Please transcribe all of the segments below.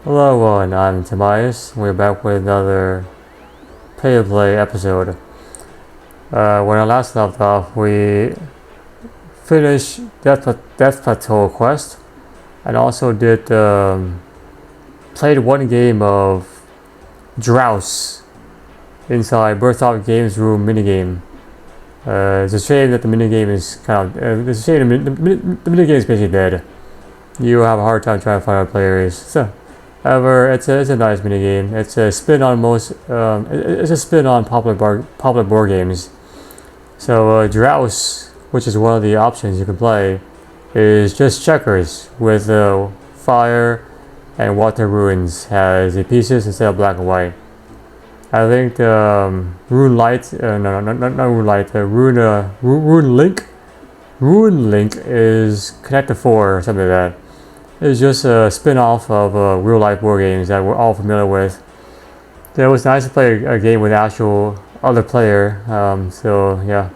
Hello everyone, I'm Tobias. We're back with another pay-to-play episode. When I last left off, we finished Death Plateau quest, and also did played one game of Drowse inside Berthoff Games Room minigame. It's a shame that the minigame is it's a shame the minigame is basically dead. You have a hard time trying to find out players. So, however, it's a nice minigame. It's a spin on popular board games. So Drowse, which is one of the options you can play, is just checkers with fire and water runes. Has the pieces instead of black and white. I think Rune Light, not Rune Light, Rune Link is Connector 4 or something like that. It's just a spin-off of real life war games that we're all familiar with. So it was nice to play a game with actual other player. So yeah,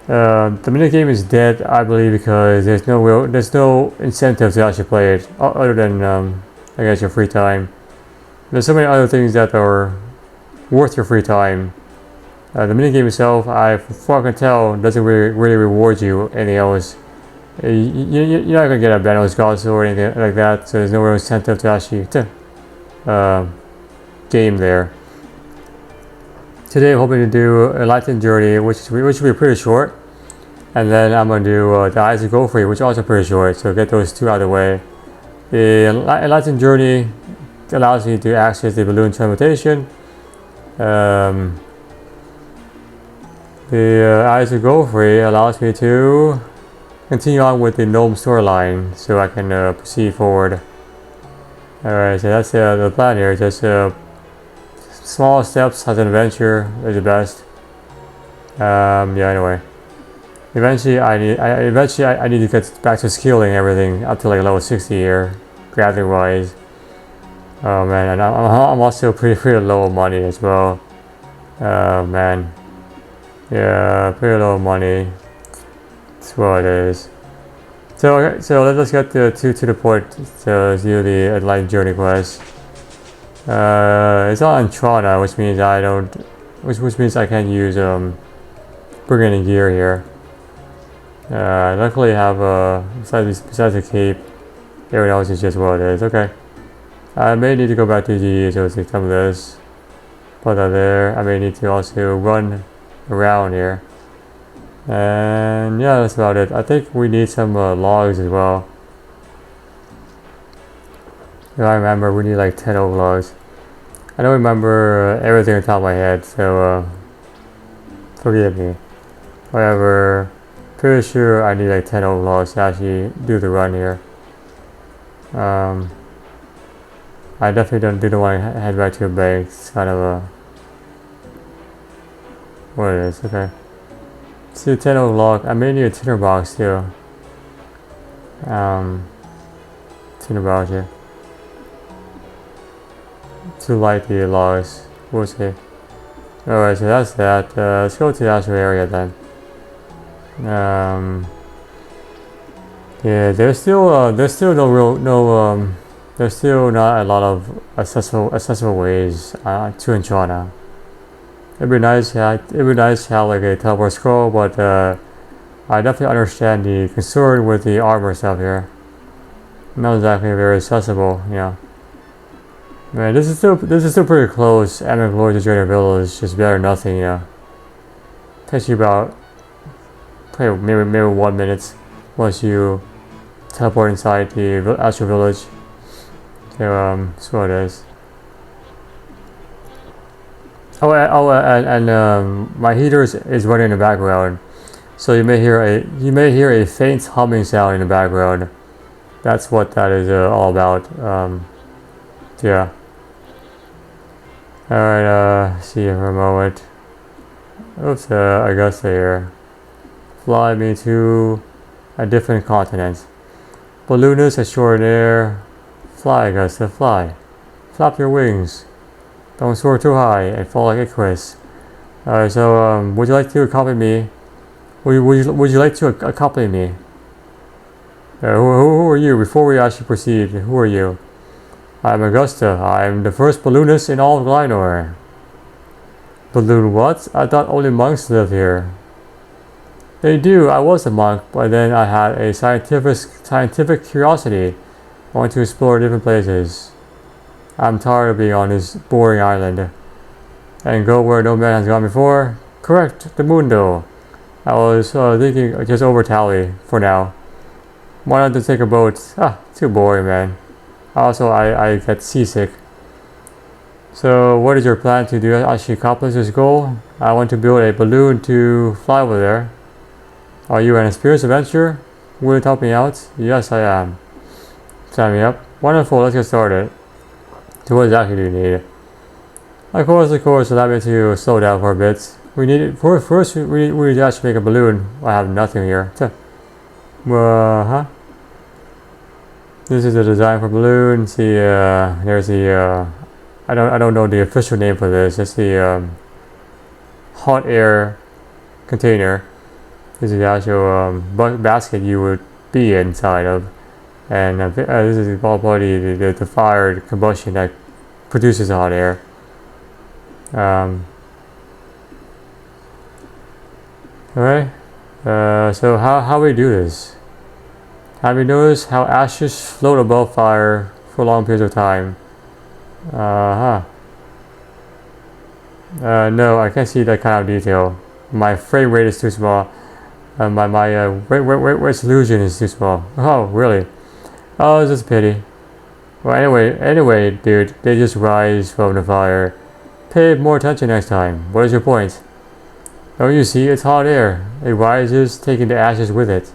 the minigame is dead, I believe, because there's no incentive to actually play it other than I guess your free time. There's so many other things that are worth your free time. The minigame itself, from what I can tell, doesn't really reward you anything else. You're not gonna get a Banner Scouts or anything like that, so there's no real incentive to actually game there. Today I'm hoping to do Enlightened Journey, which will be pretty short, and then I'm gonna do the Eyes of Glouphrie, which is also pretty short. So get those two out of the way. The Enlightened Journey allows me to access the balloon transmutation. The Eyes of Glouphrie allows me to continue on with the gnome storyline, so I can proceed forward. Alright, so that's the plan here. Just small steps as an adventure is the best. Yeah. Anyway, eventually I need to get back to skilling everything up to like level 60 here, gathering wise. Oh man, and I'm also pretty low on money as well. Oh man, yeah, pretty low on money. That's what it is. So okay, so let's get to the point to do the Enlightened Journey quest. It's not on Trana, which means which means I can't use bring any gear here. Luckily I have besides the cape, everything else is just what it is. Okay, I may need to go back to the to see some of this. Put that there. I may need to also run around here. And yeah, that's about it. I think we need some logs as well. If I remember, we need like 10 oak logs. I don't remember everything on top of my head, so forgive me. However, pretty sure I need like 10 oak logs to actually do the run here. I definitely didn't want to head back to a bank. It's kind of a what it is. Okay. See, 10 oak log. I may need a tinder box too. Tinder box here. To light the logs. We'll see. Alright, so that's that. Let's go to the actual area then. Yeah, there's still not a lot of accessible ways to Enchana. It'd be nice to have like a teleport scroll, but I definitely understand the concern with the armor stuff here. Not exactly very accessible, yeah. Man, this is still pretty close. Epic Glory to Trader Village, just better than nothing, yeah. Takes you about maybe 1 minute once you teleport inside the actual village. So that's what it is. And my heater is running in the background, so you may hear a faint humming sound in the background. That's what that is all about. Yeah. All right. See you for a moment. Oops. Augusta here. Fly me to a different continent. Balloonist ashore in air. Fly, Augusta, fly. Flap your wings. Don't soar too high and fall like Icarus. Alright, so would you like to accompany me? Would you like to accompany me? Who are you? Before we actually proceed, who are you? I'm Augusta. I'm the first balloonist in all of Glenor. Balloon what? I thought only monks live here. They do. I was a monk, but then I had a scientific curiosity. I want to explore different places. I'm tired of being on this boring island. And go where no man has gone before? Correct, the Mundo. I was thinking just over Tally for now. Why not just take a boat? Too boring, man. Also, I get seasick. So, what is your plan to do actually accomplish this goal? I want to build a balloon to fly over there. Are you an experienced adventurer? Will you help me out? Yes, I am. Sign me up. Wonderful, let's get started. So what exactly do you need? Of course, allow me to slow down for a bit. We need it. First, we need to actually make a balloon. I have nothing here. This is the design for balloon. See, there's the, I don't know the official name for this. It's the hot air container. This is the actual basket you would be inside of. And this is probably the fire combustion that produces the hot air. Alright, so how we do this? Have you noticed how ashes float above fire for long periods of time? No, I can't see that kind of detail. My frame rate is too small. My resolution is too small. Oh, really? Oh, it's just a pity. Well, anyway, dude, they just rise from the fire. Pay more attention next time. What is your point? Oh, you see, it's hot air. It rises, taking the ashes with it.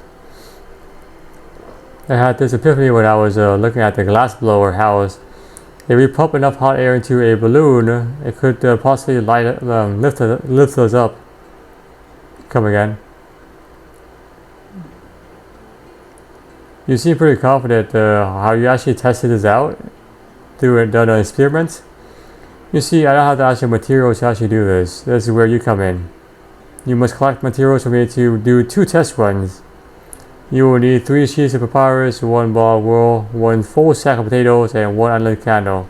I had this epiphany when I was looking at the glassblower house. If we pump enough hot air into a balloon, it could possibly lift us up. Come again. You seem pretty confident. How you actually tested this out? Done an experiment? You see, I don't have the actual materials to actually do this. This is where you come in. You must collect materials for me to do 2 test runs. You will need 3 sheets of papyrus, 1 ball of wool, 1 full sack of potatoes, and 1 unlit candle.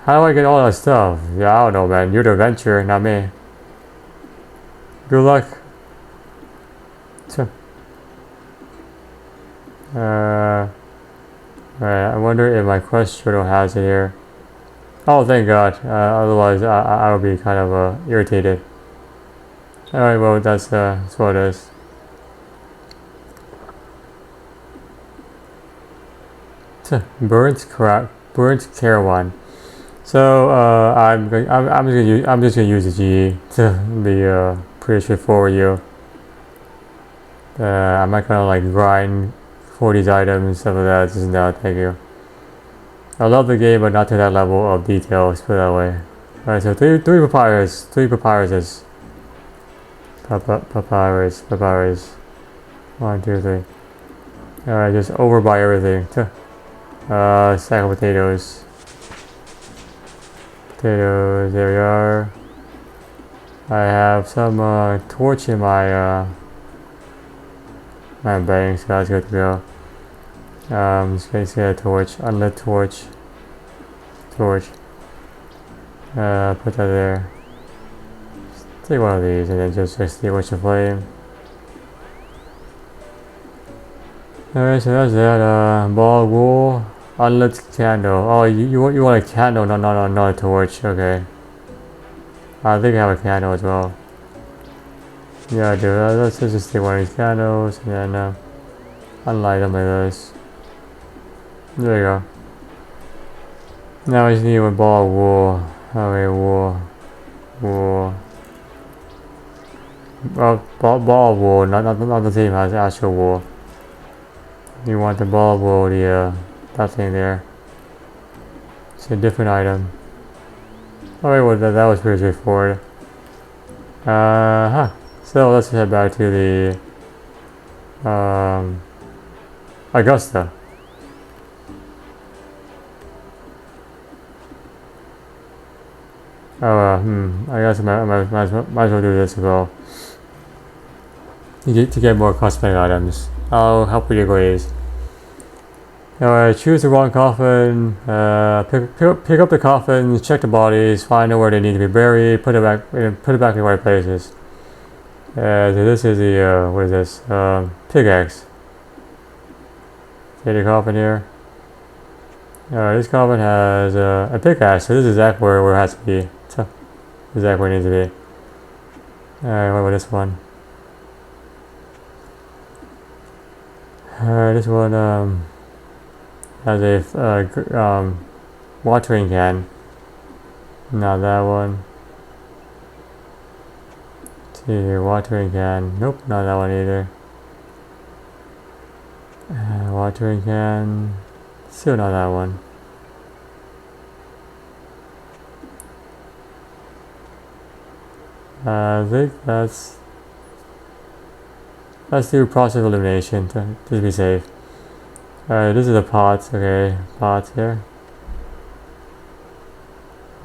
How do I get all that stuff? Yeah, I don't know, man. You're the adventurer, not me. Good luck. Right, I wonder if my quest journal has it here. Oh, thank God. Otherwise, I would be kind of irritated. Alright, well, that's what it is. Burnt Caravan. So I'm just gonna use the GE to be pretty straightforward. I'm not gonna like grind for these items, stuff like that. Just no, thank you. I love the game, but not to that level of detail. Let's put it that way. Alright, so three papyruses. Papyrus. 1, 2, 3. Alright, just overbuy everything. Sack of potatoes. There we are. I have some torch in my bank, so that's good to go. Just gonna say a torch, unlit torch. Put that there. Take one of these and then just extinguish the flame. Alright, so that's that. Ball of wool, unlit candle. Oh, you want a candle? No, not a torch. Okay. I think I have a candle as well. Yeah, I do. Let's just take one of these candles and then unlight them like this. There you go. Now I just need a ball of wool. Okay, wool. Well, ball of wool, not the same as actual wool. You want the ball of wool, that thing there. It's a different item. Alright, well that was pretty straightforward. So let's head back to the Augusta. I guess I might as well do this as well. To get more cosmetic items. I'll help with your grades. Alright, choose the wrong coffin, pick up the coffins, check the bodies, find out where they need to be buried, put it back in the right places. So this is the, what is this, pickaxe. See the coffin here? Alright, this coffin has a pickaxe, so this is exactly where it has to be. So, exactly where it needs to be. Alright, what about this one? Alright, this one, has a watering can. Not that one. Let's see here, watering can. Nope, not that one either. Watering can. Still not that one. I think let's do process elimination to be safe. Alright, this is a pot. Okay, pot here.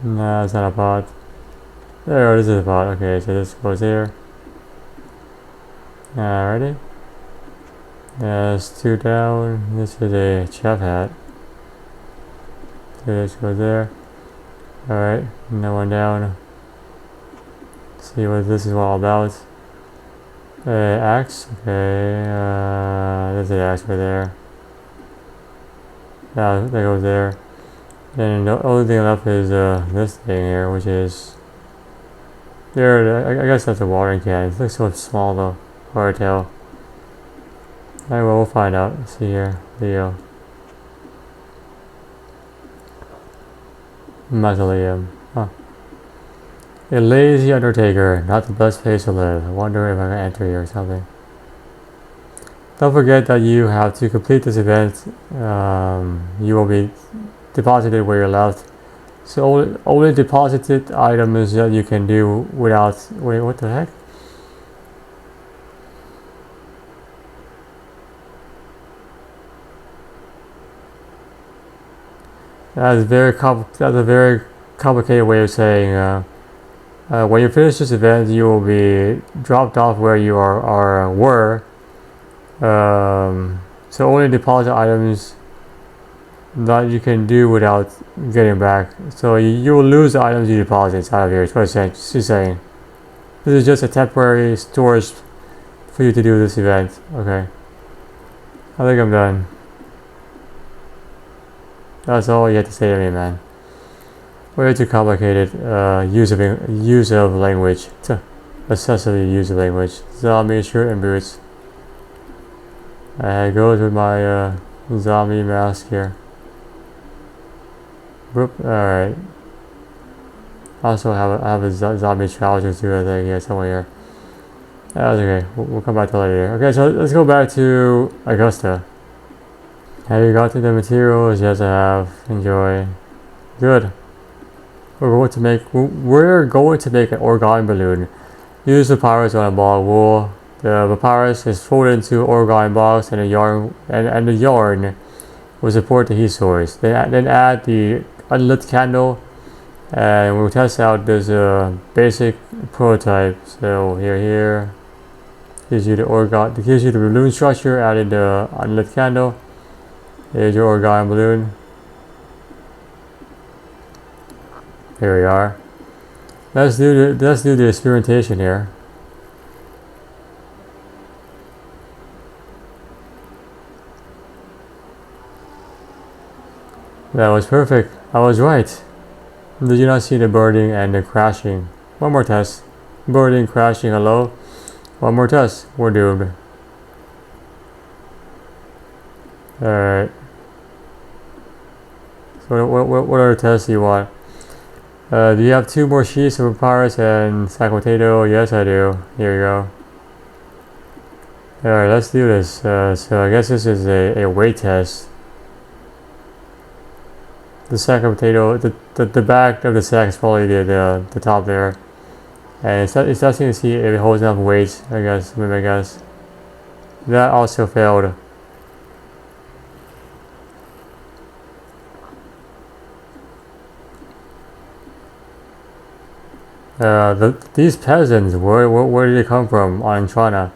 No, it's not a pot. There, this is a pot. Okay, so this goes here. Alrighty. There's 2 down. This is a chef hat. So this goes there. Alright, no one down. Let's see what this is all about. Axe. Okay, there's an axe right there. Yeah, that goes there. Then the only thing left is this thing here, which is there. I guess that's a watering can. It looks so small though. Hard to tell. Alright, well, we'll find out. Let's see here. Leo. Mausoleum. Huh. A lazy undertaker. Not the best place to live. I wonder if I can enter here or something. Don't forget that you have to complete this event. You will be deposited where you're left. So only deposited items that you can do without. Wait, what the heck? That's a very complicated way of saying. When you finish this event, you will be dropped off where you were. So only deposit items that you can do without getting back. So you will lose the items you deposit out of here. That's what she's saying. This is just a temporary storage for you to do this event. Okay. I think I'm done. That's all you have to say to me, man. Way too complicated. Use of language. Excessively use of language. Zombie shirt and boots. It goes with my zombie mask here. Whoop. Alright. Also have a zombie trousers too, I think. Yeah, somewhere here. That's okay. We'll come back to later. Okay, so let's go back to Augusta. Have you got to the materials? Yes, I have. Enjoy. Good. We're going to make an orgone balloon. Use the papyrus on a ball of wool. The papyrus is folded into orgone box, and the yarn will support the heat source. Then add the unlit candle, and we'll test out this basic prototype. So here gives you the balloon structure. Added the unlit candle. Here's your orgone balloon. Here we are. Let's do the experimentation here. That was perfect. I was right. Did you not see the burning and the crashing? One more test. Burning, crashing, hello. One more test. We're doomed. Alright. So what other tests do you want? Do you have 2 more sheets of papyrus and sack potato? Yes, I do. Here you go. Alright, let's do this. So I guess this is a weight test. The sack of potato, the back of the sack is probably the top there. And it's testing to see if it holds enough weight, I guess. That also failed. These peasants, where did they come from on Trana?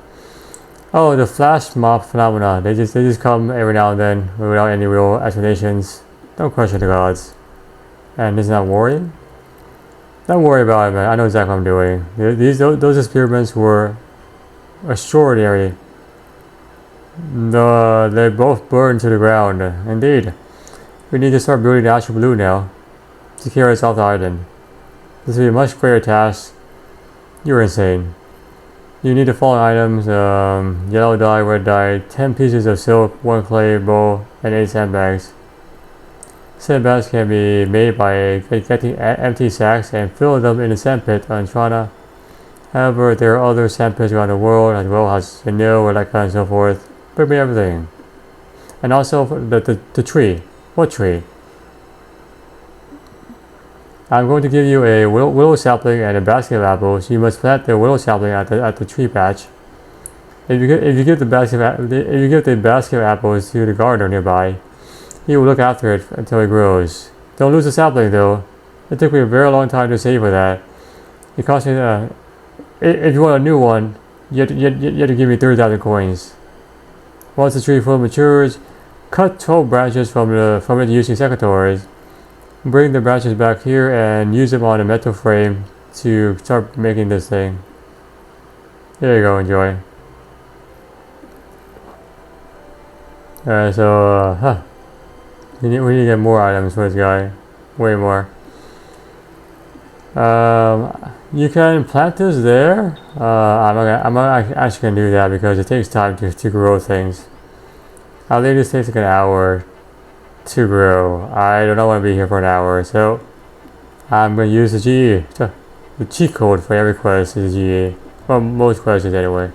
Oh, the flash mob phenomena. They just come every now and then without any real explanations. Don't question the gods. And it's not worrying? Don't worry about it, man. I know exactly what I'm doing. Those experiments were extraordinary. They both burned to the ground. Indeed. We need to start building the actual balloon now. Secure us off the island. This will be a much greater task. You're insane. You need the following items: yellow dye, red dye, 10 pieces of silk, 1 clay bowl, and 8 sandbags. Sandbags can be made by getting empty sacks and filling them in a sandpit on Trana. However, there are other sandpits around the world, as well as Vanille, Redaka, and so forth. Bring me everything. And also the tree. What tree? I'm going to give you a willow sapling and a basket of apples. You must plant the willow sapling at the tree patch. If you give the basket of apples to the gardener nearby, he will look after it until it grows. Don't lose the sapling though. It took me a very long time to save for that. It cost me. If you want a new one, you have to give me 30,000 coins. Once the tree fully matures, cut 12 branches from it using secateurs. Bring the branches back here and use them on a metal frame to start making this thing. There you go, enjoy. Alright, so, we need to get more items for this guy. Way more. You can plant this there. I'm not actually gonna do that because it takes time to grow things. I think this takes like an hour to grow. I do not want to be here for an hour, so I'm going to use the GE. The cheat code for every quest is GE. Well, most quests anyway.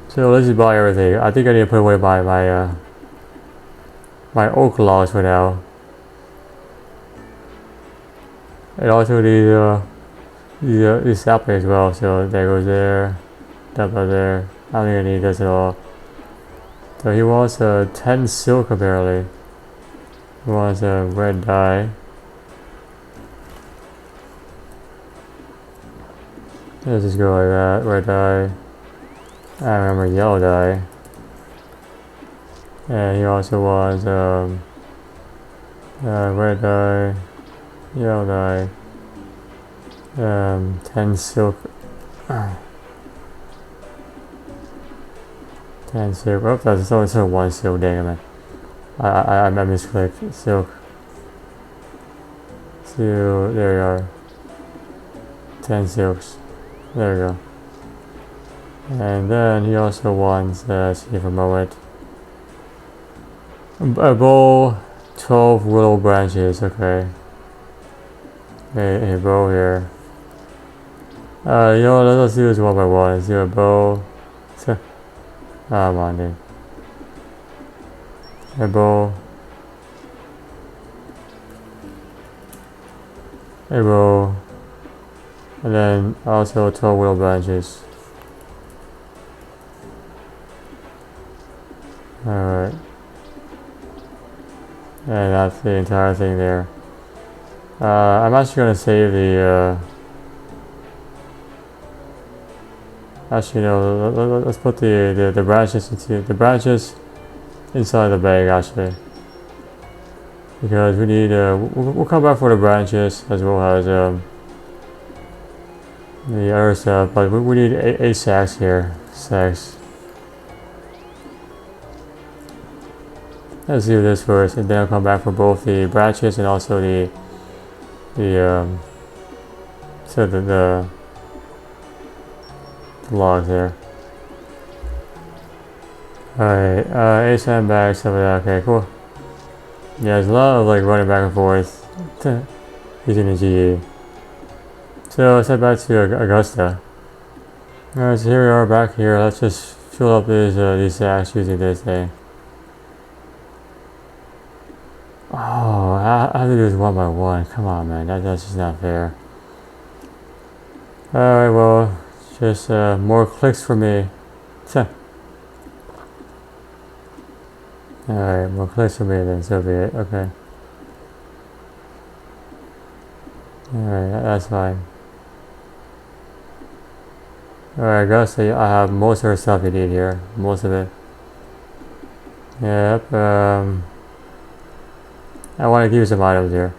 So let's just buy everything. I think I need to put away my oak logs for now. And also these saplings as well. So that goes there, that goes there. I don't think I need this at all. So he wants 10 silk apparently. He wants a red dye. Let's just go like that. Red dye. I remember yellow dye. And he also wants red dye, yellow dye, 10 silk. 10 silk. Oh, that's only 1 silk. Dang it, I misclicked. Silk. So there you are. 10 silks. There you go. And then he also wants, see if I know it. A bowl, 12 willow branches. Okay. A bow here. You know what, let's do this one by one. Let's do a bow. Come on, dude. A bow. A bow. And then also 12 willow branches. Alright. And that's the entire thing there. I'm actually gonna save the actually no, let's put the branches inside the bag actually. Because we need we'll come back for the branches as well as the other stuff, but we need 8 sacks here. Sacks. Let's do this first, and then I'll come back for both the branches and also the logs there. Alright, 8 sandbags, stuff like that. Okay, cool. Yeah, there's a lot of like running back and forth using the GE. So let's head back to Augusta. Alright, so here we are back here. Let's just fill up these sacks using this thing. Oh, I have to do this one by one. Come on, man. That's just not fair. Alright, well, just more clicks for me. Alright, more clicks for me then, so be it. Okay. Alright, that's fine. Alright, I guess I have most of the stuff you need here. Most of it. Yep, I want to give you some items here.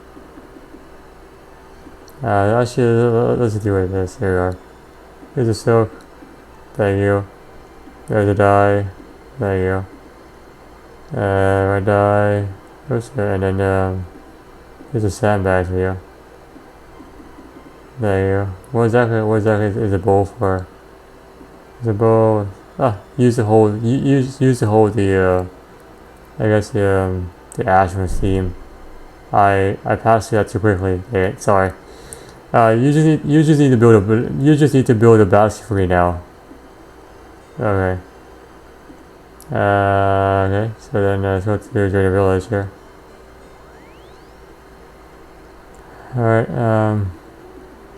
Actually, let's do it this. Here we are. Here's the silk. Thank you. There's a dye. Thank you. Red dye. Oops, and then, here's a sandbag for you. There you go. What exactly is the bowl for? The bowl. Use to hold. Use to hold the. I guess the ash from steam. I passed that too quickly. Okay, sorry. You just need to build a basket for me now. Okay. Okay. So then let's go to the village here. All right.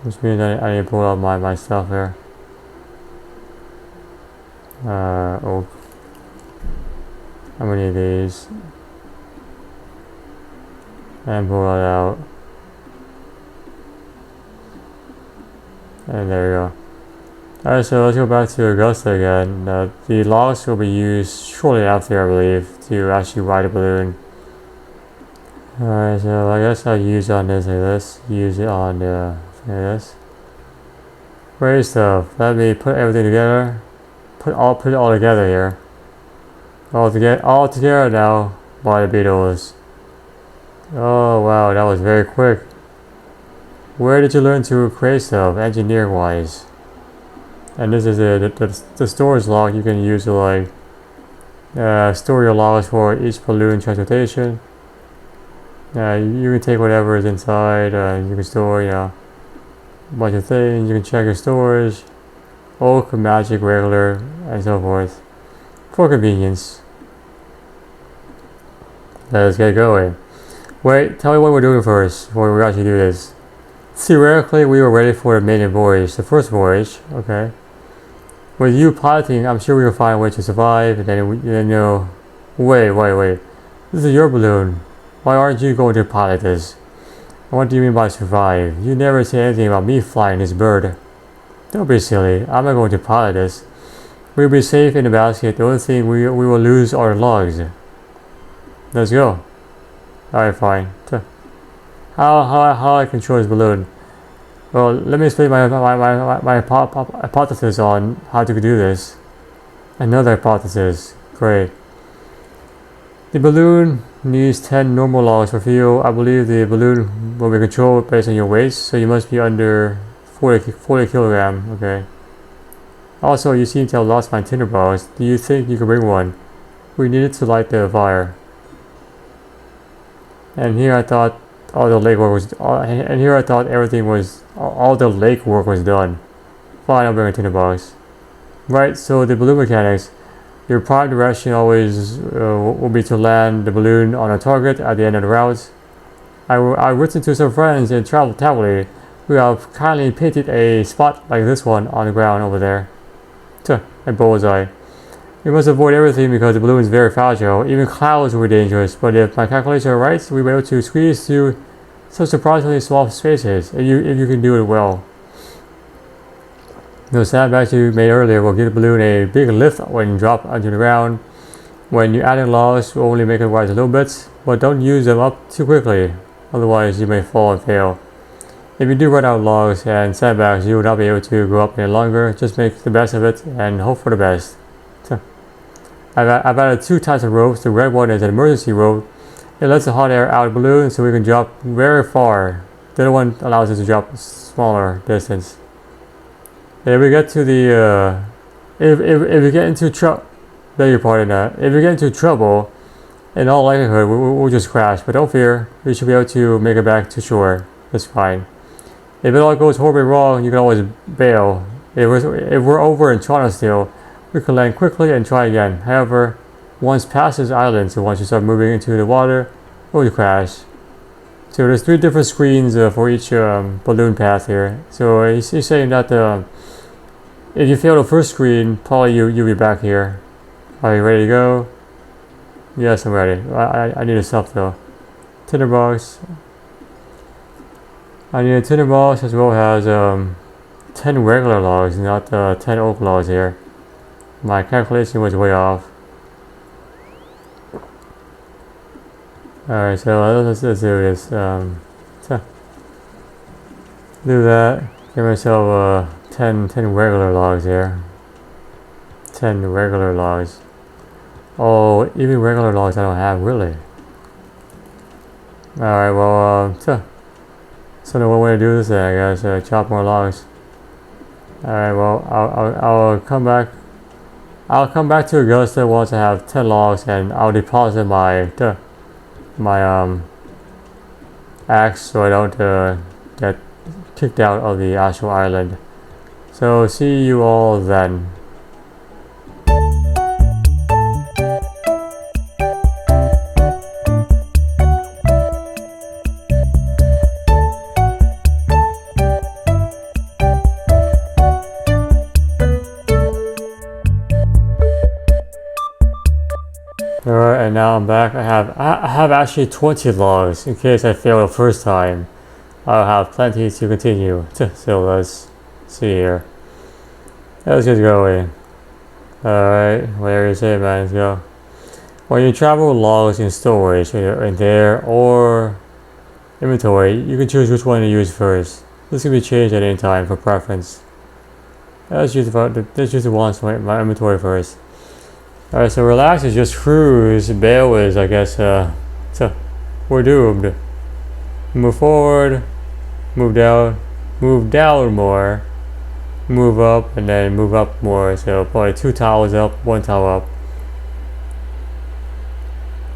Which means I need to pull out my stuff here. Oh. How many of these? And pull it out. And there we go. Alright, so let's go back to Augusta again. The logs will be used shortly after, I believe, to actually ride a balloon. Alright, so I guess I'll use on this like this. Use it on like this. Great stuff. Let me put everything together. Put it all together here. All together now by the Beatles. Oh wow, that was very quick. Where did you learn to create stuff, engineer wise? And this is the storage log you can use to like store your logs for each balloon transportation. You can take whatever is inside. You can store, a bunch of things. You can check your storage, oak, magic, regular, and so forth, for convenience. Let's get going. Wait, tell me what we're doing first before we actually do this. Theoretically, we were ready for the maiden voyage, the first voyage. Okay. With you piloting, I'm sure we will find a way to survive. And then wait. This is your balloon. Why aren't you going to pilot this? And what do you mean by survive? You never say anything about me flying this bird. Don't be silly. I'm not going to pilot this. We'll be safe in the basket. The only thing we will lose are the logs. Let's go. Alright, fine. How I control this balloon? Well, let me explain my hypothesis on how to do this. Another hypothesis. Great. The balloon needs 10 normal logs for fuel. I believe the balloon will be controlled based on your weight, so you must be under 40 kilogram. Okay. Also, you seem to have lost my tinderbox. Do you think you can bring one? We need it to light the fire. And here I thought all the legwork was. And here I thought everything was. All the lake work was done. Fine, I'll bring a tinderbox. Right. So the balloon mechanics. Your prime direction always will be to land the balloon on a target at the end of the route. I've written to some friends in travel tablet who have kindly painted a spot like this one on the ground over there. A bullseye. We must avoid everything because the balloon is very fragile. Even clouds will be dangerous, but if my calculations are right, we'll be able to squeeze through some surprisingly small spaces if you can do it well. Those sandbags you made earlier will give the balloon a big lift when you drop onto the ground. When you add in logs, will only make it rise a little bit, but don't use them up too quickly, otherwise you may fall and fail. If you do run out of logs and sandbags, you will not be able to go up any longer. Just make the best of it and hope for the best. I've added 2 types of ropes. The red one is an emergency rope. It lets the hot air out of the balloon so we can drop very far. The other one allows us to drop a smaller distance. If we get to the if we get into trouble, if we get into trouble, in all likelihood we'll just crash. But don't fear, we should be able to make it back to shore. That's fine. If it all goes horribly wrong, you can always bail. If we're over in Toronto still, we can land quickly and try again. However, once past this island, so once you start moving into the water, it will crash. So there's 3 different screens for each balloon path here. So he's saying that if you fail the first screen, probably you'll be back here. Are you ready to go? Yes, I'm ready. I need a stuff though. Tinderbox. I need a tinderbox as well as 10 regular logs, not 10 oak logs here. My calculation was way off. Alright, so let's do this. So do that. Give myself 10 regular logs here. 10 regular logs. Oh, even regular logs I don't have, really. Alright, well, so the one way to do this, I guess, chop more logs. Alright, well, I'll come back. I'll come back to Augusta once I have 10 logs, and I'll deposit my axe so I don't get kicked out of the actual island. So see you all then. Alright, and now I'm back. I have actually 20 logs in case I fail the first time. I'll have plenty to continue. So let's see here. Let's get going. Alright, where is it, man? Let's go. When you travel with logs in storage, in there or inventory, you can choose which one to use first. This can be changed at any time for preference. Let's use the ones from my inventory first. Alright, so relax is just cruise. Bail is, I guess, so we're doomed. Move forward, move down more, move up, and then move up more. So probably 2 towers up, 1 tower up.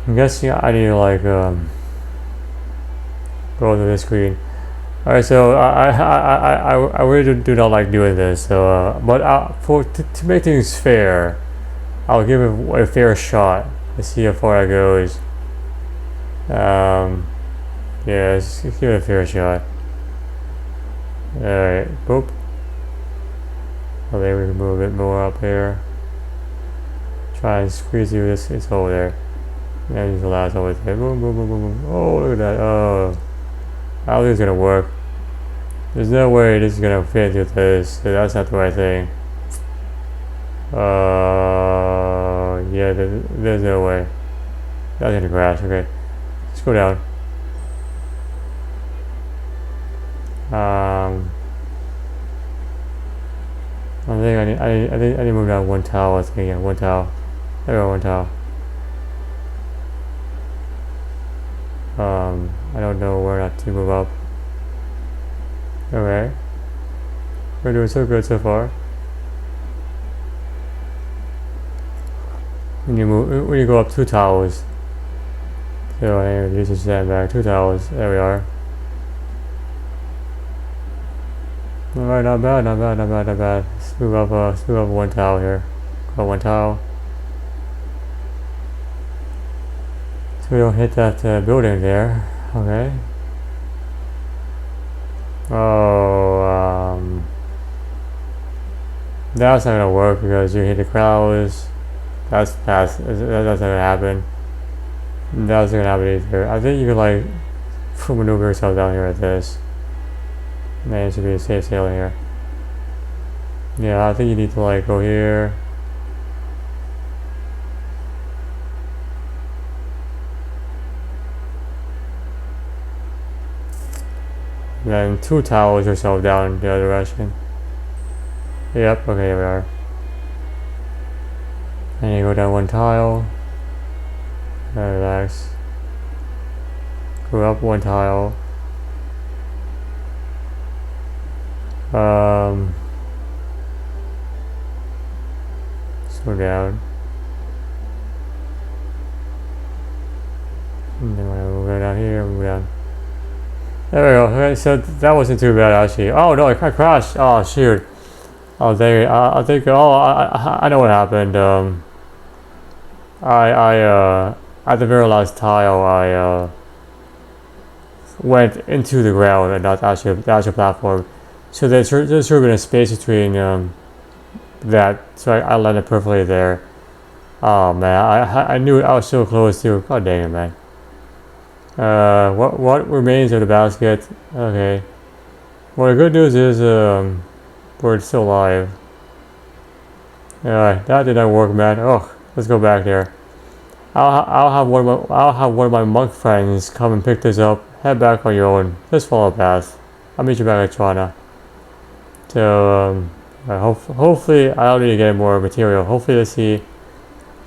I'm guessing I need to like go to this screen. Alright, so I really do not like doing this. So, but to make things fair, I'll give it a fair shot. Let's see how far it goes. Yeah, let's give it a fair shot. Alright, boop. I think we can move a bit more up here. Try and squeeze through this hole there. And use the last hole there. Boom, boom, boom, boom, boom. Oh, look at that. Oh. I don't think it's gonna work. There's no way this is gonna fit with this. So that's not the right thing. Yeah, there's no way. That's gonna crash. Okay, let's go down. I think I need to move down 1 towel. I think, yeah, 1 towel. There we go, 1 towel. I don't know where not to move up. Okay, we're doing so good so far. When you go up 2 towers. So I reduce the sandbag, 2 towers. There we are. Alright, not bad. Let's move up 1 towel here. Go 1 towel. So we don't hit that building there. Okay. Oh, that's not gonna work because you hit the crowds. That's not gonna happen. That's not gonna happen either. I think you could like maneuver yourself down here like this. Man, it should be a safe sailing here. Yeah, I think you need to like go here. And then 2 towers yourself down the other direction. Yep, okay, here we are. And you go down 1 tile. Relax. Go up 1 tile. Slow down. And then we'll go down here, move down. There we go. Okay, so that wasn't too bad actually. Oh no, I crashed. Oh shoot. Oh dang it. I think. Oh, I know what happened. At the very last tile, I went into the ground and not actually the actual platform. So there's sort of been a space between that. So I landed perfectly there. Oh man, I knew it. I was so close to. God dang it, man. What remains of the basket? Okay. Well, the good news is Bird's still alive. Alright, that did not work, man. Oh, let's go back there. I'll have one of my monk friends come and pick this up. Head back on your own. Just follow a path. I'll meet you back at Trana. So hopefully I don't need to get more material. Hopefully let's see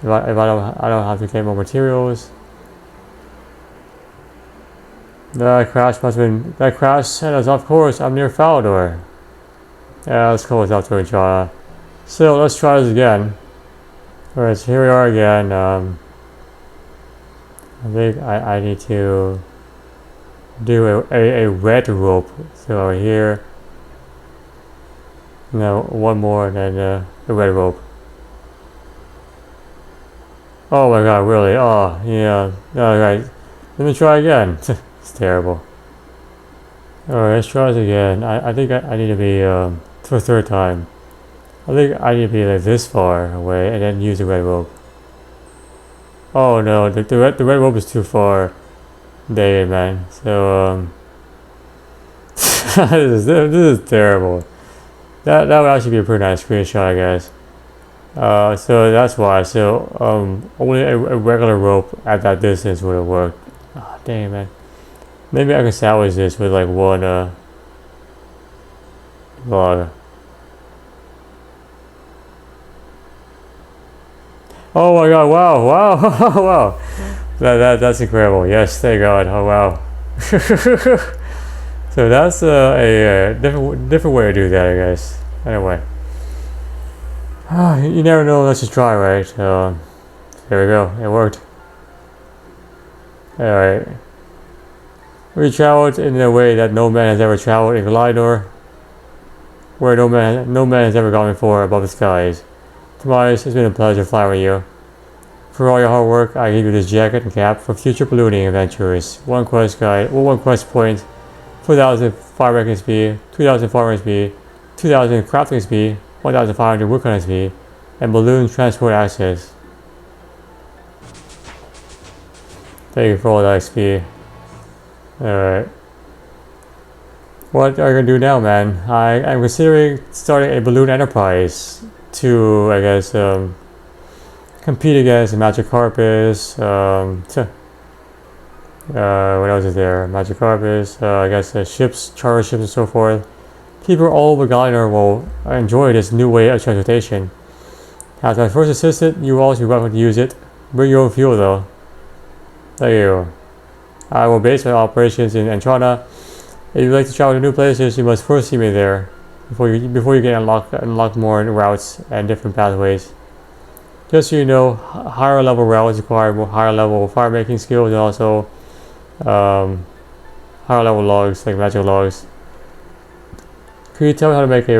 if I don't have to get more materials. That crash sent us off course. I'm near Falador. Yeah, let's close out to Trana. So let's try this again. Alright, so here we are again. I think I need to do a red rope. So here, no, one more and then a red rope. Oh my god, really? Oh, yeah. Alright, let me try again. It's terrible. Alright, let's try this again. I think I need to be, for a third time. I think I need to be like this far away and then use the red rope. Oh no, the red rope is too far. Dang it, man. So this is terrible. That would actually be a pretty nice screenshot, I guess. So that's why. So only a regular rope at that distance would have worked. Oh, dang it, man. Maybe I can salvage this with like one log. Oh my god, wow, wow. That's incredible. Yes, thank god. Oh wow. So that's a different way to do that, I guess. Anyway. You never know unless you try, right? So there we go. It worked. Alright. We traveled in a way that no man has ever traveled in Glidor, where no man has ever gone before above the skies. Tobias, it's been a pleasure flying with you. For all your hard work, I give you this jacket and cap for future ballooning adventures. One quest point, 4,000 fire ranking speed, 2,000 fire ranking speed, 2,000 crafting speed, 1,500 woodcutting speed, and balloon transport access. Thank you for all that XP. Alright. What are you gonna do now, man? I'm considering starting a balloon enterprise to, I guess, compete against Magikarpus, what else is there? Magikarpus, I guess ships, charter ships and so forth. People all over Galar will enjoy this new way of transportation. As my first assistant, you will also be welcome to use it. Bring your own fuel though. Thank you. I will base my operations in Entrana. If you'd like to travel to new places, you must first see me there before you can unlock more routes and different pathways. Just so you know, higher level routes require more higher level fire making skills and also higher level logs like magic logs. Can you tell me how to make an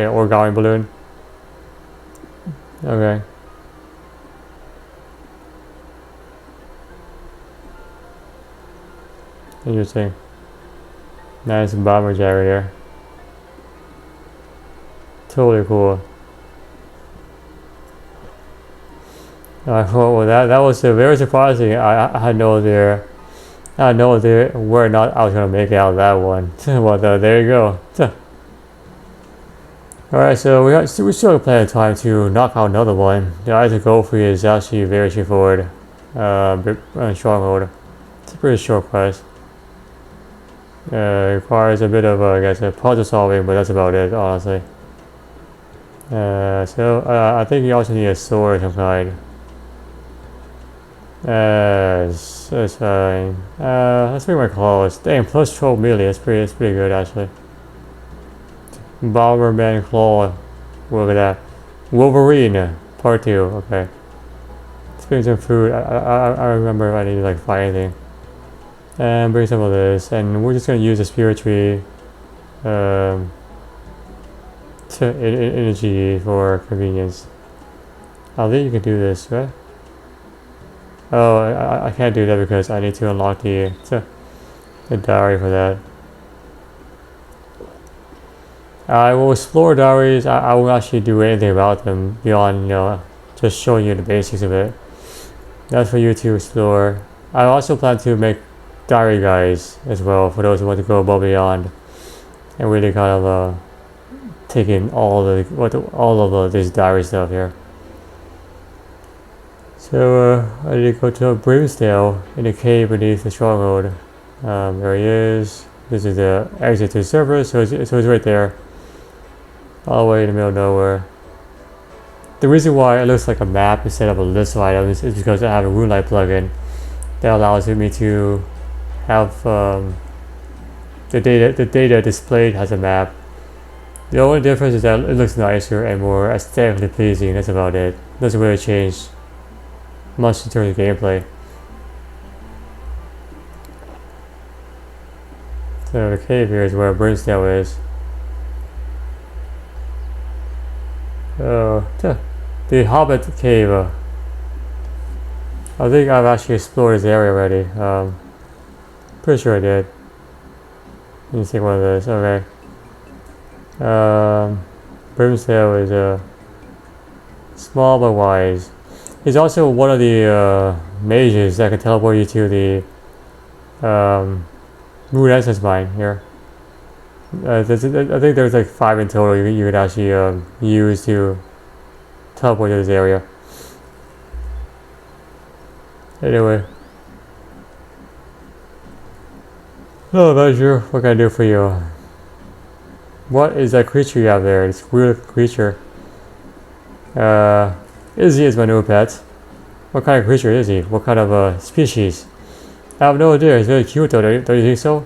origami balloon? Okay. Interesting. Nice bomber gyro here. Totally cool. Well, that was very surprising. I had no idea. I had no idea where not I was gonna make it out of that one. Well, there you go. Alright, so we still have plenty of time to knock out another one. The Eyes of Glouphrie is actually very straightforward. Stronghold. It's a pretty short quest. Requires a bit of, I guess, puzzle solving, but that's about it, honestly. I think you also need a sword of some kind. That's fine. Let's make my claws. Dang, plus 12 melee. That's pretty good actually. Bomberman claw. Look at that. Wolverine part 2. Okay. Let's bring some food. I remember if I need to like find anything. And bring some of this. And we're just gonna use the spirit tree. Energy for convenience. I think you can do this, right? Oh, I can't do that because I need to unlock the diary for that. I will explore diaries. I won't actually do anything about them beyond, just showing you the basics of it. That's for you to explore. I also plan to make diary guides as well for those who want to go above and beyond and really kind of taking all of this diary stuff here. So I need to go to a Brimstone in the cave beneath the stronghold. There he is. This is the exit to the surface, so it's right there. All the way in the middle of nowhere. The reason why it looks like a map instead of a list of items is because I have a RuneLite plugin that allows me to have the data displayed as a map. The only difference is that it looks nicer and more aesthetically pleasing. That's about it. Doesn't really change much in terms of gameplay. So the cave here is where Brimstone is. The Hobbit Cave. I think I've actually explored this area already. Pretty sure I did. Let me take one of those. Okay. Brimstone is small but wise. He's also one of the mages that can teleport you to the Moon Essence Mine here. I think there's like 5 in total you could actually use to teleport to this area. Anyway. Hello, Adventure. What can I do for you? What is that creature you have there? This weird creature. Izzy is my new pet. What kind of creature is he? What kind of species? I have no idea. He's very cute though, don't you think so?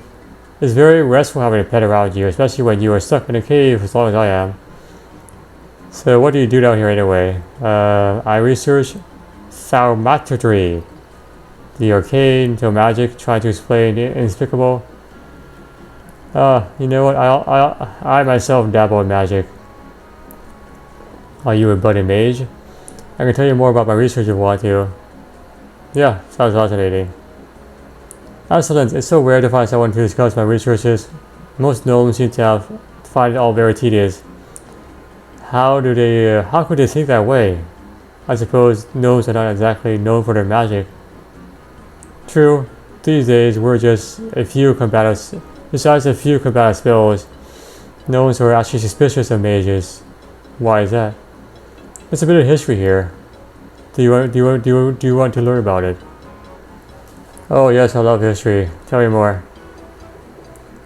It's very restful having a pet around you, especially when you are stuck in a cave as long as I am. So what do you do down here anyway? I research thaumaturgy, the arcane to magic, trying to explain the inexplicable. You know what? I myself dabble in magic. Are you a budding mage? I can tell you more about my research if you want to. Yeah, sounds fascinating. Excellent. It's so rare to find someone to discuss my researches. Most gnomes seem to find it all very tedious. How could they think that way? I suppose gnomes are not exactly known for their magic. True. These days, we're just a few combative. Besides a few combative spells, gnomes are actually suspicious of mages. Why is that? There's a bit of history here. Do you want to learn about it? Oh yes, I love history. Tell me more.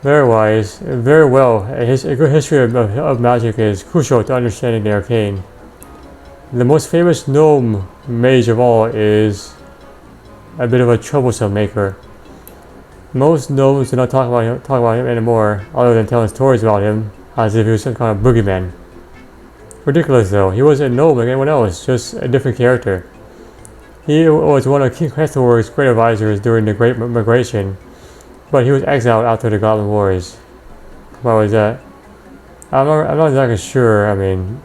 Very wise. Very well. A good history of magic is crucial to understanding the arcane. The most famous gnome mage of all is a bit of a troublesome maker. Most gnomes do not talk about him anymore, other than telling stories about him as if he was some kind of boogeyman. Ridiculous though. He wasn't a gnome like anyone else, just a different character. He was one of King Cthulhu's great advisors during the Great Migration, but he was exiled after the Goblin Wars. What was that? I'm not exactly sure. I mean,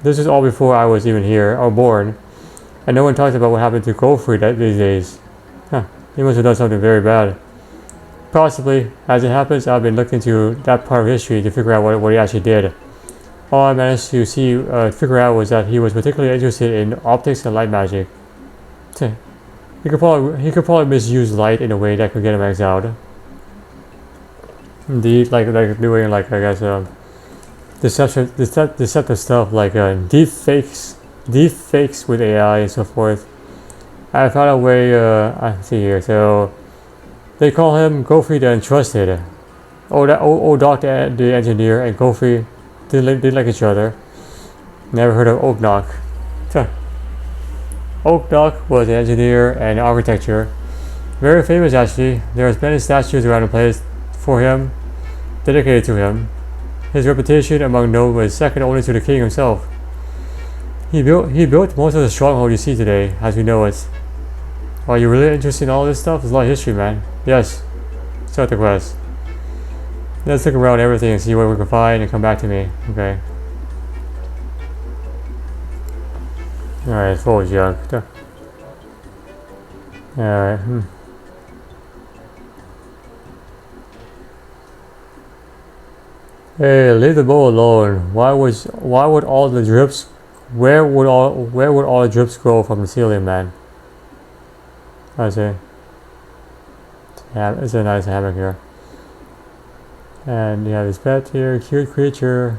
this is all before I was even here or born, and no one talks about what happened to Glouphrie these days. Huh? He must have done something very bad. Possibly, as it happens, I've been looking into that part of history to figure out what he actually did. All I managed to figure out was that he was particularly interested in optics and light magic. He could probably misuse light in a way that could get him exiled. Indeed, like doing I guess deceptive stuff like deep fakes with AI and so forth. I found a way. I see here. So they call him Glouphrie the Untrusted. Old Doc the engineer and Glouphrie did like each other. Never heard of Oak Knock. Oak Knock was an engineer and architecture. Very famous actually. There's many statues around the place for him, dedicated to him. His reputation among gnomes was second only to the king himself. He built most of the stronghold you see today, as we know it. Are you really interested in all this stuff? There's a lot of history, man. Yes. Start the quest. Let's look around everything and see what we can find and come back to me. Okay. Alright, full of junk. Alright, Hey, leave the bow alone. Where would all the drips go from the ceiling, man? I see. Yeah, it's a nice hammock here. And you have this pet here, cute creature.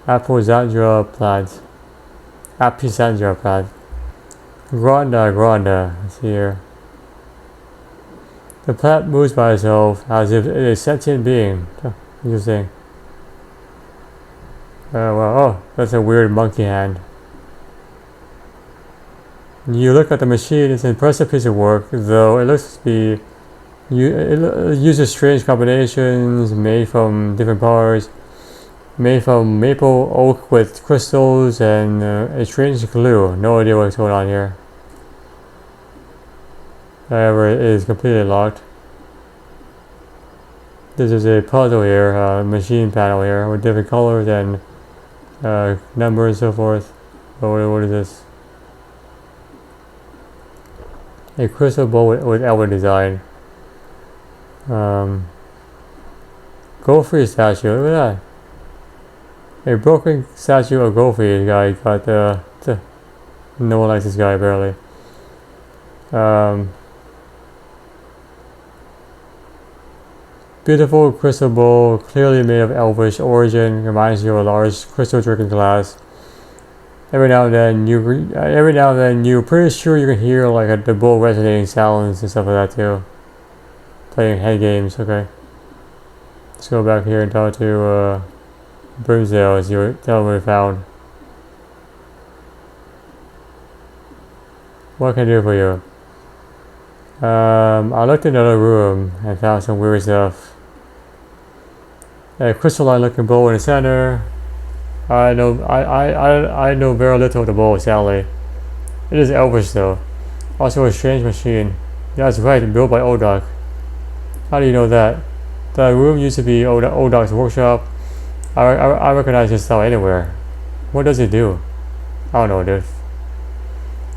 Aposandra plant. Apisandra plant. Granda. Let's see here. The plant moves by itself as if it is a sentient being. Interesting. Oh, that's a weird monkey hand. You look at the machine, it's an impressive piece of work, though it looks to be. It uses strange combinations made from different parts, made from maple oak with crystals and a strange glue. No idea what's going on here. However, it is completely locked. This is a puzzle here, machine panel here with different colors and numbers and so forth. What is this? A crystal bowl with elven design. Glouphrie statue, look at that. A broken statue of Glouphrie guy got no one likes this guy apparently. Beautiful crystal bowl, clearly made of elvish origin, reminds you of a large crystal drinking glass. Every now and then you're pretty sure you can hear like the bowl resonating sounds and stuff like that too. Playing head games, okay. Let's go back here and talk to Brimsdale as you tell me what we found. What can I do for you? I looked in another room and found some weird stuff. A crystalline looking bowl in the center. I know very little of the bowl, sadly. It is elvish though. Also a strange machine. That's right, built by Old Doc. How do you know that? The room used to be Old Doc's workshop. I recognize this style anywhere. What does it do? I don't know, dude.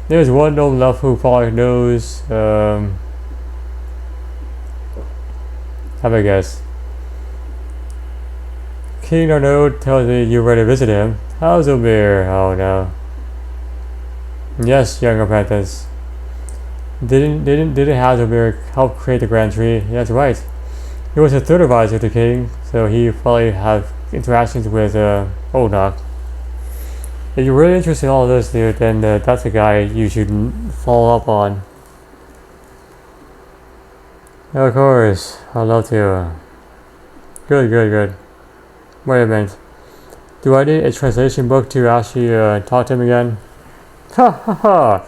There's one gnome left who probably knows. Have a guess. King Arnaud tells me you're ready to visit him. How's Omir? Oh no. Yes, young apprentice. Didn't Hazomir help create the Grand Tree? Yeah, that's right. He was a third advisor to the king, so he probably had interactions with Old Doc. If you're really interested in all of this, dude, then that's a guy you should follow up on. Of course, I'd love to. Good. Wait a minute. Do I need a translation book to actually talk to him again? Ha!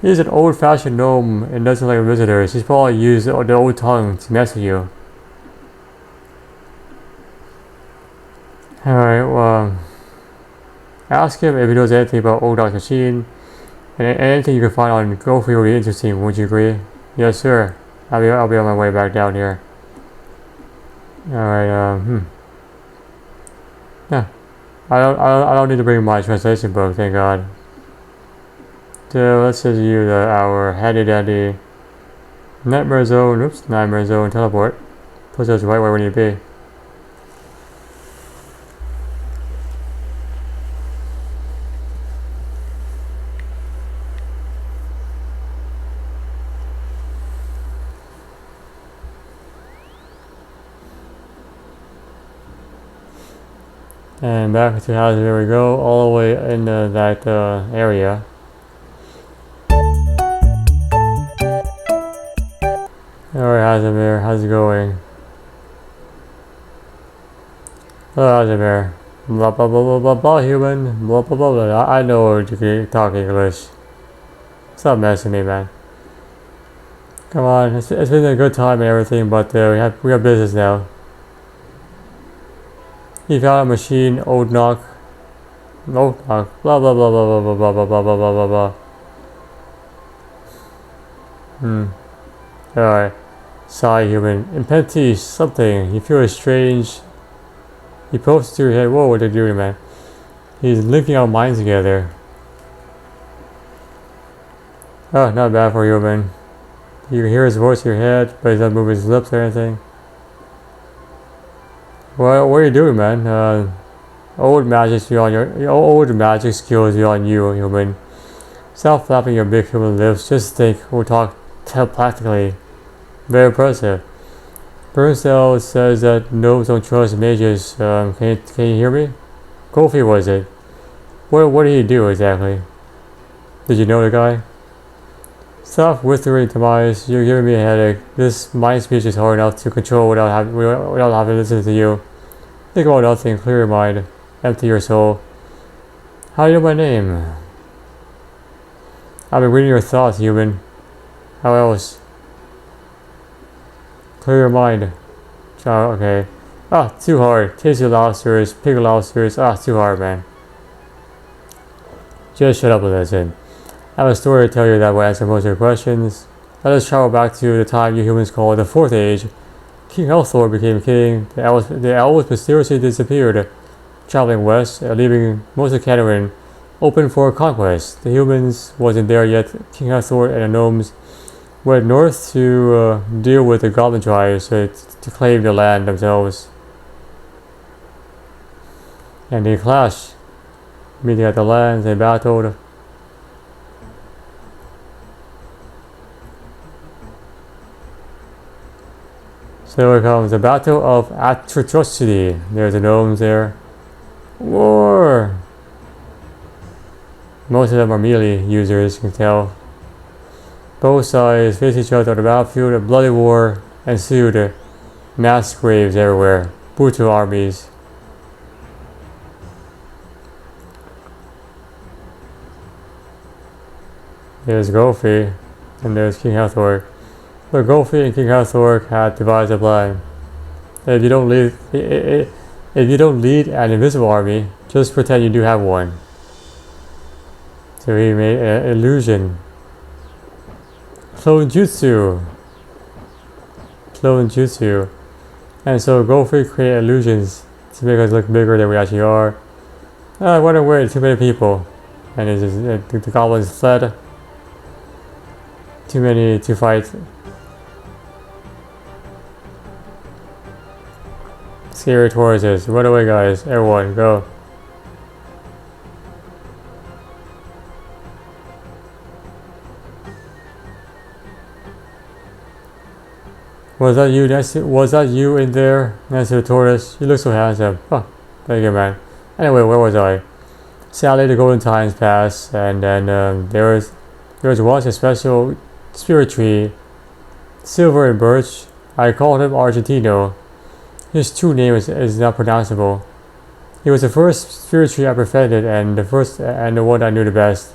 He's an old-fashioned gnome and doesn't like visitors. He's probably used the old tongue to mess with you. Alright, well, ask him if he knows anything about Old Doc's machine, and anything you can find on Glouphrie will be interesting, would you agree? Yes, sir. I'll be on my way back down here. Alright, Yeah. I don't need to bring my translation book, thank God. So let's just use our handy dandy nightmare zone teleport. Puts us right where we need to be. And back to house, there we go, all the way in that area. Alright, Hazimir, how's it going? Hello, Hazimir. Blah blah blah blah blah blah, human. Blah blah blah blah. I know you can talk English. Stop messing with me, man. Come on, it's been a good time and everything, but we have business now. He found a machine, Old Doc. Blah blah blah blah blah blah blah blah blah blah blah blah blah. Alright. Sigh, human. Impenti something. You feel strange. He pokes through your head. Whoa, what are you doing, man? He's linking our minds together. Oh, not bad for you, man. You can hear his voice in your head, but he's not moving his lips or anything. Well, what are you doing, man? Old magic skills beyond you, human. Stop flapping your big human lips. Just think. We'll talk telepathically. Very impressive. Burnstone says that gnomes don't trust mages. Can you hear me? Glouphrie was it? What did he do exactly? Did you know the guy? Stop whispering, Tobias. You're giving me a headache. This mind speech is hard enough to control without having to listen to you. Think about nothing. Clear your mind. Empty your soul. How do you know my name? I've been reading your thoughts, human. How else? Clear your mind. Okay. Ah, too hard. Tasty lobsters, pig lobsters. Ah, too hard, man. Just shut up and listen. I have a story to tell you that will answer most of your questions. Let us travel back to the time you humans call the Fourth Age. King Elthor became king. The elves mysteriously disappeared, traveling west, leaving most of Canterbury open for conquest. The humans wasn't there yet. King Elthor and the gnomes went north to deal with the goblin tribes to claim the land themselves. And they clashed. Meeting at the lands, they battled. So here comes the Battle of Atrocity. There's the gnomes there. War! Most of them are melee users, you can tell. Both sides face each other on the battlefield. A bloody war ensued. Mass graves everywhere. Brutal armies. There's Glouphrie, and there's King Elthor. But Glouphrie and King Elthor had devised a plan. If you don't lead an invisible army, just pretend you do have one. So he made an illusion. Clone jutsu. And so Glouphrie created illusions to make us look bigger than we actually are. I went away, too many people. And the goblins fled. Too many to fight. Scary Tauruses. Run away, guys. Everyone, go. Was that you in there next to the tortoise? You look so handsome. Oh, thank you, man. Anyway, where was I? Sadly, the golden times passed, and then there was once a special spirit tree, silver and birch. I called him Argentino. His true name is not pronounceable. He was the first spirit tree I befriended, and the one I knew the best.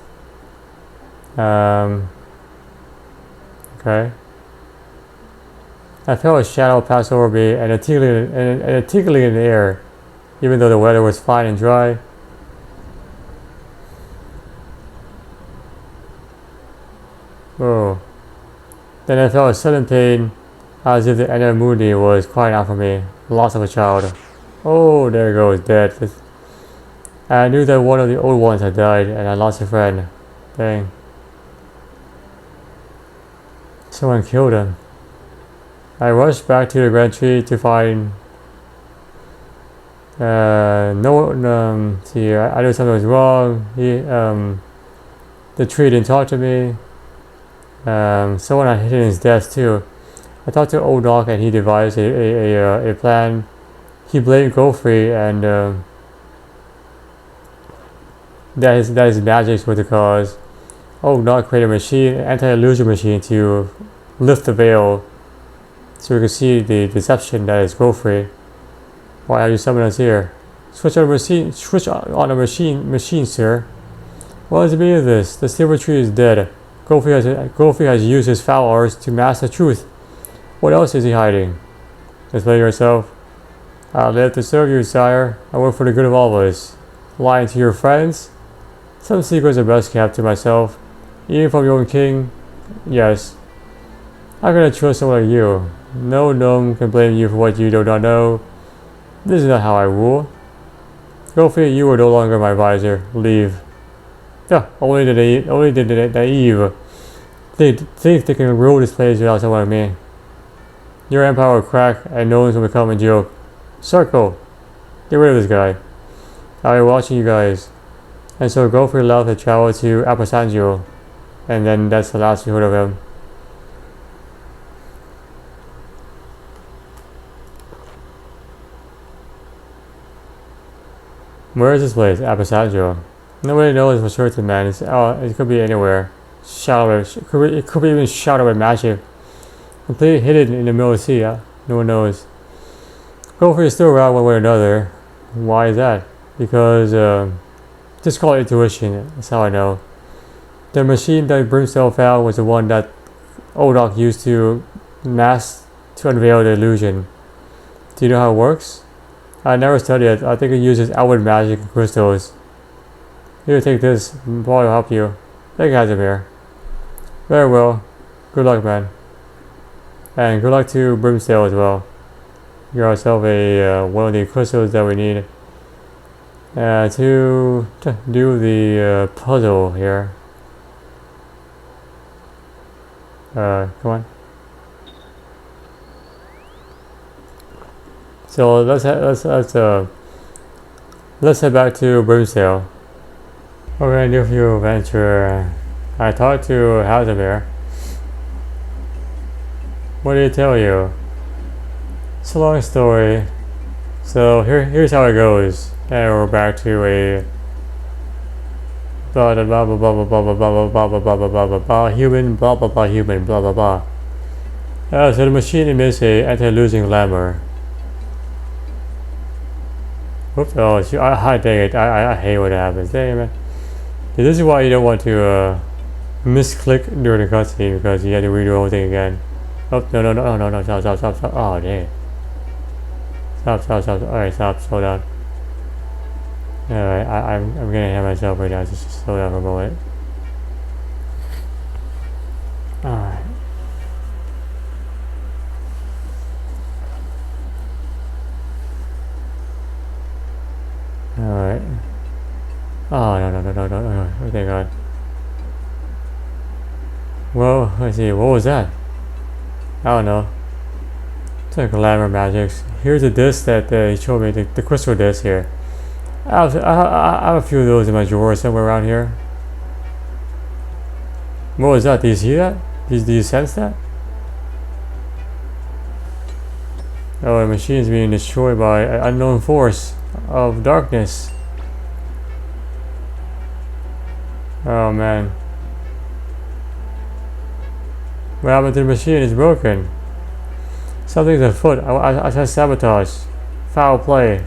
Okay. I felt a shadow pass over me and a tingling in the air, even though the weather was fine and dry. Oh. Then I felt a sudden pain, as if the enemy was crying out for me. Loss of a child. Oh, there it goes, dead. And I knew that one of the old ones had died, and I lost a friend. Dang. Someone killed him. I rushed back to the grand tree to find I knew something was wrong. The tree didn't talk to me. Someone had hidden his death too. I talked to Old Doc and he devised a plan. He blamed Glouphrie and that his magic was the cause. Old Doc created a machine, an anti-illusion machine to lift the veil so we can see the deception that is Glouphrie. Why have you summoned us here? Switch on a machine, sir. What is the meaning of this? The silver tree is dead. Glouphrie has used his foul arts to mask the truth. What else is he hiding? Explain yourself. I live to serve you, sire. I work for the good of all of us. Lying to your friends? Some secrets are best kept to myself. Even from your own king? Yes. How can I trust someone like you? No gnome can blame you for what you do not know. This is not how I rule. Glouphrie, you are no longer my advisor. Leave. Yeah, only the naive think they can rule this place without someone like me. Your empire will crack and no one's will become a joke. Circle. Get rid of this guy. I'll be watching you guys. And so Glouphrie left and traveled to Aposangio. And then that's the last we heard of him. Where is this place? Aposagio. Nobody knows for certain, man. It could be anywhere. It could be even shadowed by magic. Completely hidden in the middle of the sea. No one knows. Glouphrie is still around one way or another. Why is that? Because, just call it intuition. That's how I know. The machine that Brimstone found was the one that Odok used to unveil the illusion. Do you know how it works? I never studied it. I think it uses outward magic and crystals. Here, take this. Probably will help you. Take Casimir. Very well. Good luck, man. And good luck to Brimstone as well. Get ourselves one of the crystals that we need to do the puzzle here. Come on. So let's head back to Brimstone. We're gonna do a few adventure. I talked to Casimir. What did he tell you? It's a long story. So here's how it goes. And we're back to a blah blah blah blah blah blah blah blah blah blah blah blah blah blah human blah blah blah human blah blah blah. So the machine emits a anti-losing glamour. Oops! Oh, I dang it! I hate when it happens. Dang it, man. This is why you don't want to misclick during the cutscene because you have to redo the whole thing again. Oh no! Stop! Oh dang it! Stop! Alright, stop. Slow down. Alright, I'm gonna hit myself right now. Just slow down for a moment. Alright. Alright. Oh no! Oh, thank God. Well, let's see. What was that? I don't know. It's like glamour magics. Here's a disc that he showed me. The crystal disc here. I have a few of those in my drawer somewhere around here. What was that? Do you see that? Do you sense that? Oh, the machine is being destroyed by an unknown force of darkness. Oh man. What happened to the machine? It's broken. Something's afoot. I said sabotage. Foul play.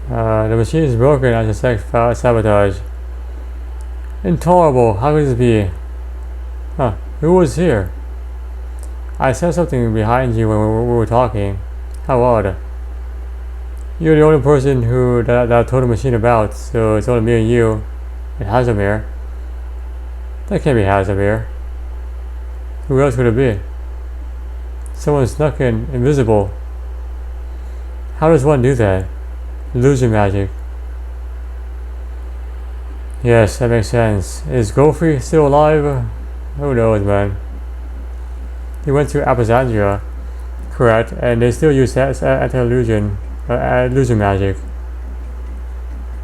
The machine is broken. I suspect foul sabotage. Intolerable. How could this be? Huh. Who was here? I said something behind you when we were talking. How odd. You're the only person that I told the machine about, so it's only me and you and Casimir. That can't be Casimir. Who else could it be? Someone snuck in, invisible. How does one do that? Illusion magic. Yes, that makes sense. Is Glouphrie still alive? Who knows, man. He went to Aposandria, correct, and they still use anti-illusion. Illusion magic.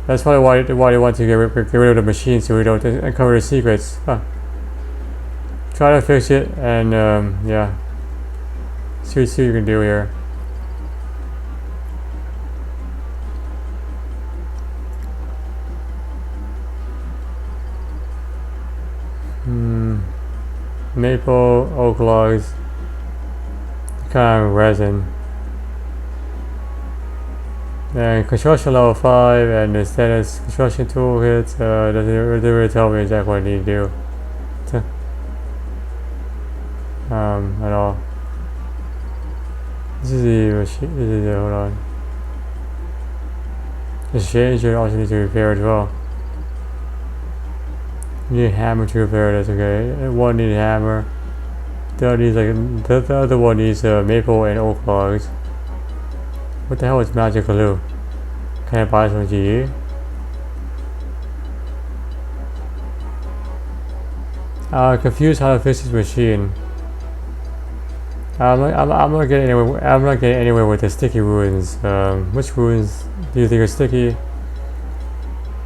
That's probably why they want to get rid of the machine so we don't uncover the secrets. Huh. Try to fix it and yeah. See what you can do here. Maple oak logs. Kind of resin. And construction level 5 and the status construction toolkit doesn't really tell me exactly what I need to do. At all. This is the machine. Hold on. The shade should also need to repair as well. You need a hammer to repair it, that's okay. One needs a hammer. The other one needs maple and oak logs. What the hell is magic glue? Can I buy some GE? Confused how to fix this machine. I'm not getting anywhere. I'm not getting anywhere with the sticky ruins. Which ruins do you think are sticky?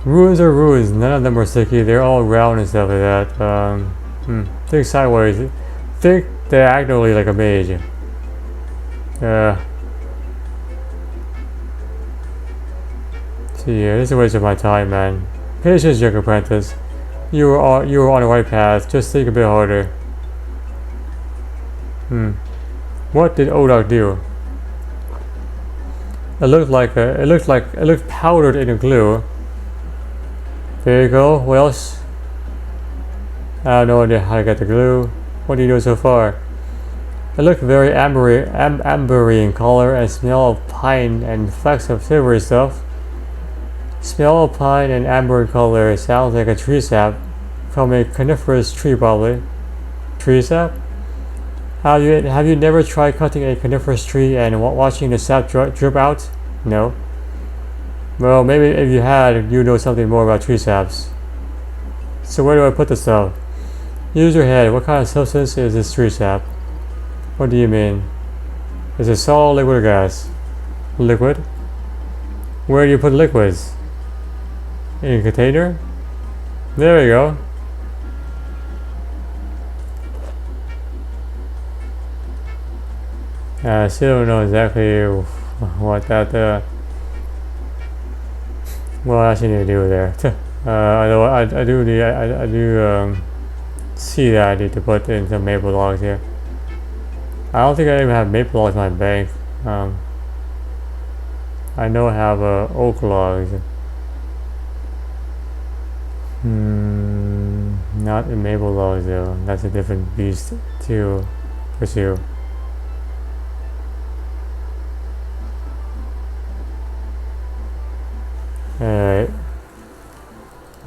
Ruins are ruins. None of them are sticky. They're all round and stuff like that. Think sideways. Think diagonally like a mage. See, this is a waste of my time, man. Patience, young apprentice. You were on the right path. Just think a bit harder. What did Odak do? It looked powdered in a glue. There you go. What else? I have no idea how to get the glue. What do you know so far? It looked very ambery in color and smell of pine and flecks of silvery stuff. Smell of pine and amber in color sounds like a tree sap from a coniferous tree, probably. Tree sap? Have you never tried cutting a coniferous tree and watching the sap drip out? No. Well, maybe if you had, you know something more about tree saps. So where do I put the stuff? Use your head. What kind of substance is this tree sap? What do you mean? Is it solid, liquid, or gas? Liquid? Where do you put liquids? In a container? There you go. I still don't know exactly what that what I actually need to do there. I do see that I need to put in some maple logs here. I don't think I even have maple logs in my bank. I know I have oak logs. Not in maple logs though. That's a different beast to pursue. Alright.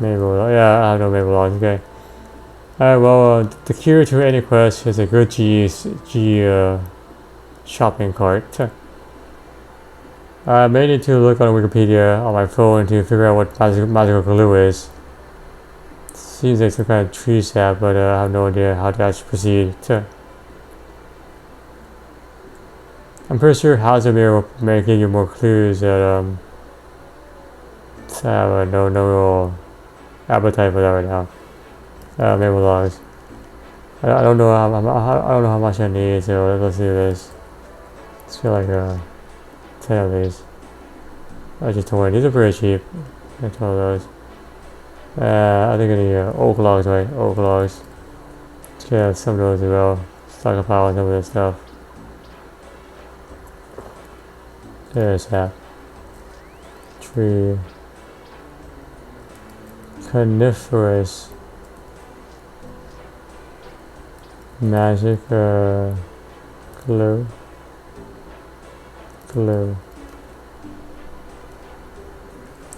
Maple, yeah, I have no maple logs, okay. Alright, well, the cure to any quest is a good G shopping cart. I may need to look on Wikipedia on my phone to figure out what magical glue is. Seems like some kind of tree sap, but I have no idea how to actually proceed. I'm pretty sure Hazimir may give you more clues that I have no real appetite for that right now. Maple logs. I don't know how much I need, so let's do this. Let's feel like 10 of these. I just 20. These are pretty cheap. I told those. I think I need oak logs, right? Oak logs. Let's get some of those as well. Stockpile some of this stuff. There's that. Tree. Coniferous. Magic glue.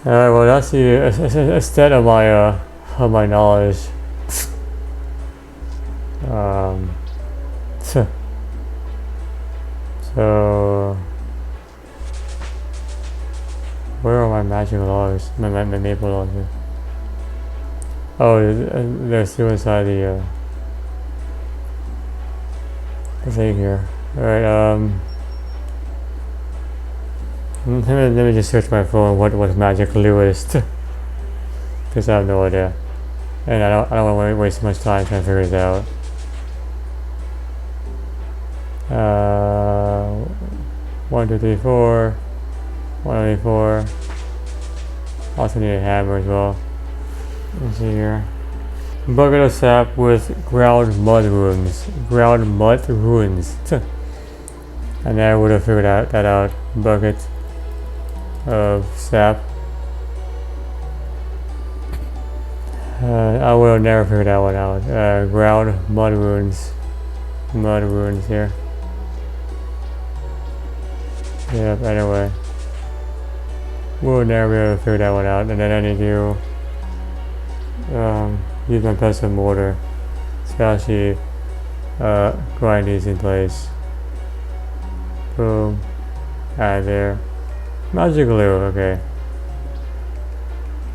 Alright, well that's the extent of my knowledge. So where are my magic logs? My maple logs here. Oh, they're still inside the thing here. Alright, let me just search my phone what magic glue is, because I have no idea, and I don't want to waste much time trying to figure this out. 1, 2, 3, 4. 1, 2, 3, 4. Also need a hammer as well. Let's see here. Bucket of sap with ground mud runes. And I would have figured that out. Bucket of sap. I will never figure that one out. Ground mud runes. Mud runes here. Yep, anyway. We'll never be able to figure that one out. And then I need to use my pestle mortar to actually grind these in place. Boom. Add there. Magic glue, okay.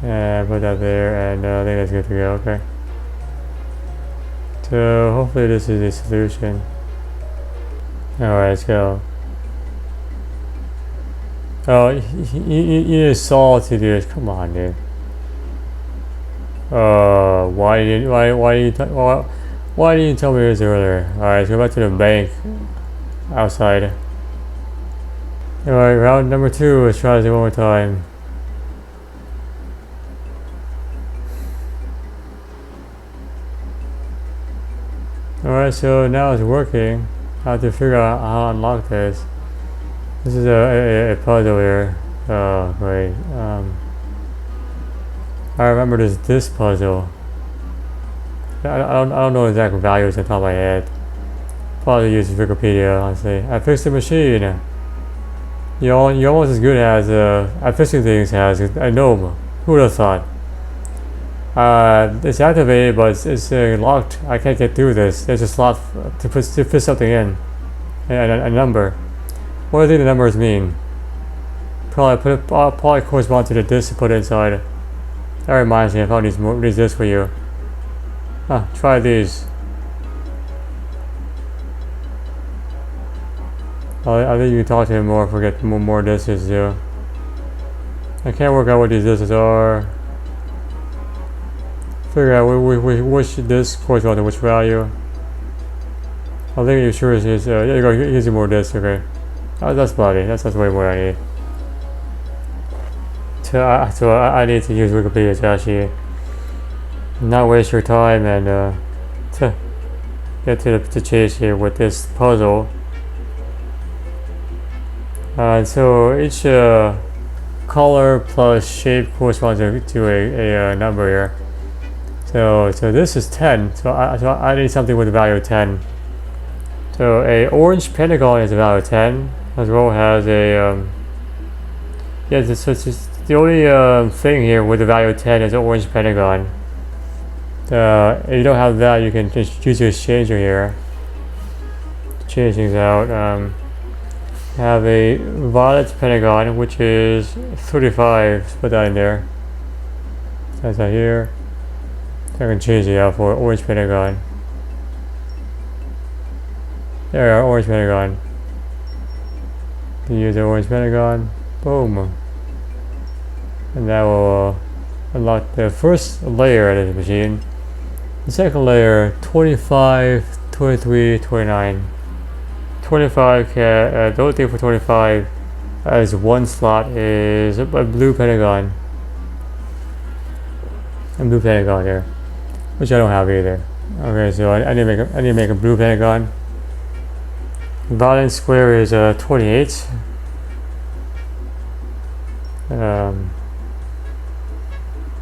And put that there, and I think that's good to go, okay. So hopefully this is a solution. Alright, let's go. Oh, you need salt to do this. Come on, dude. Why Why didn't you tell me this earlier? Alright, let's go back to the bank outside. Alright, round number 2. Let's try this one more time. Alright, so now it's working. I have to figure out how to unlock this. This is a puzzle here. Oh, great. I remember this puzzle. I don't know exact values on top of my head. Probably use Wikipedia, honestly. I fixed the machine. You're almost as good as at fixing things as a gnome. Who would have thought? It's activated, but it's locked. I can't get through this. There's a slot to fit something in, a number. What do you think the numbers mean? Probably correspond to the disc to put inside. That reminds me, I found these discs for you. Try these. I think you can talk to him more if we get more discs too. I can't work out what these discs are. Figure out which disc corresponds to which value. I think you're sure it's there you go, here's more discs, okay. That's plenty, that's way more I need. So I need to use Wikipedia to actually not waste your time and to get to the chase here with this puzzle. So each color plus shape corresponds to a number here. So this is 10. So I need something with a value of 10. So a orange pentagon is a value of 10, as well as a so it's just the only thing here with the value of 10 is an orange pentagon. If you don't have that, you can just use your exchanger here to change things out. Have a violet pentagon, which is 35. Put that in there. That's out here. I can change it out for orange pentagon. There we are, orange pentagon. You use the orange pentagon. Boom. And that will unlock the first layer of this machine. The second layer, 25, 23, 29. 25 the only thing for 25 as one slot is a blue pentagon. A blue pentagon here, which I don't have either. Okay, so I need to make a blue pentagon. Violet square is 28.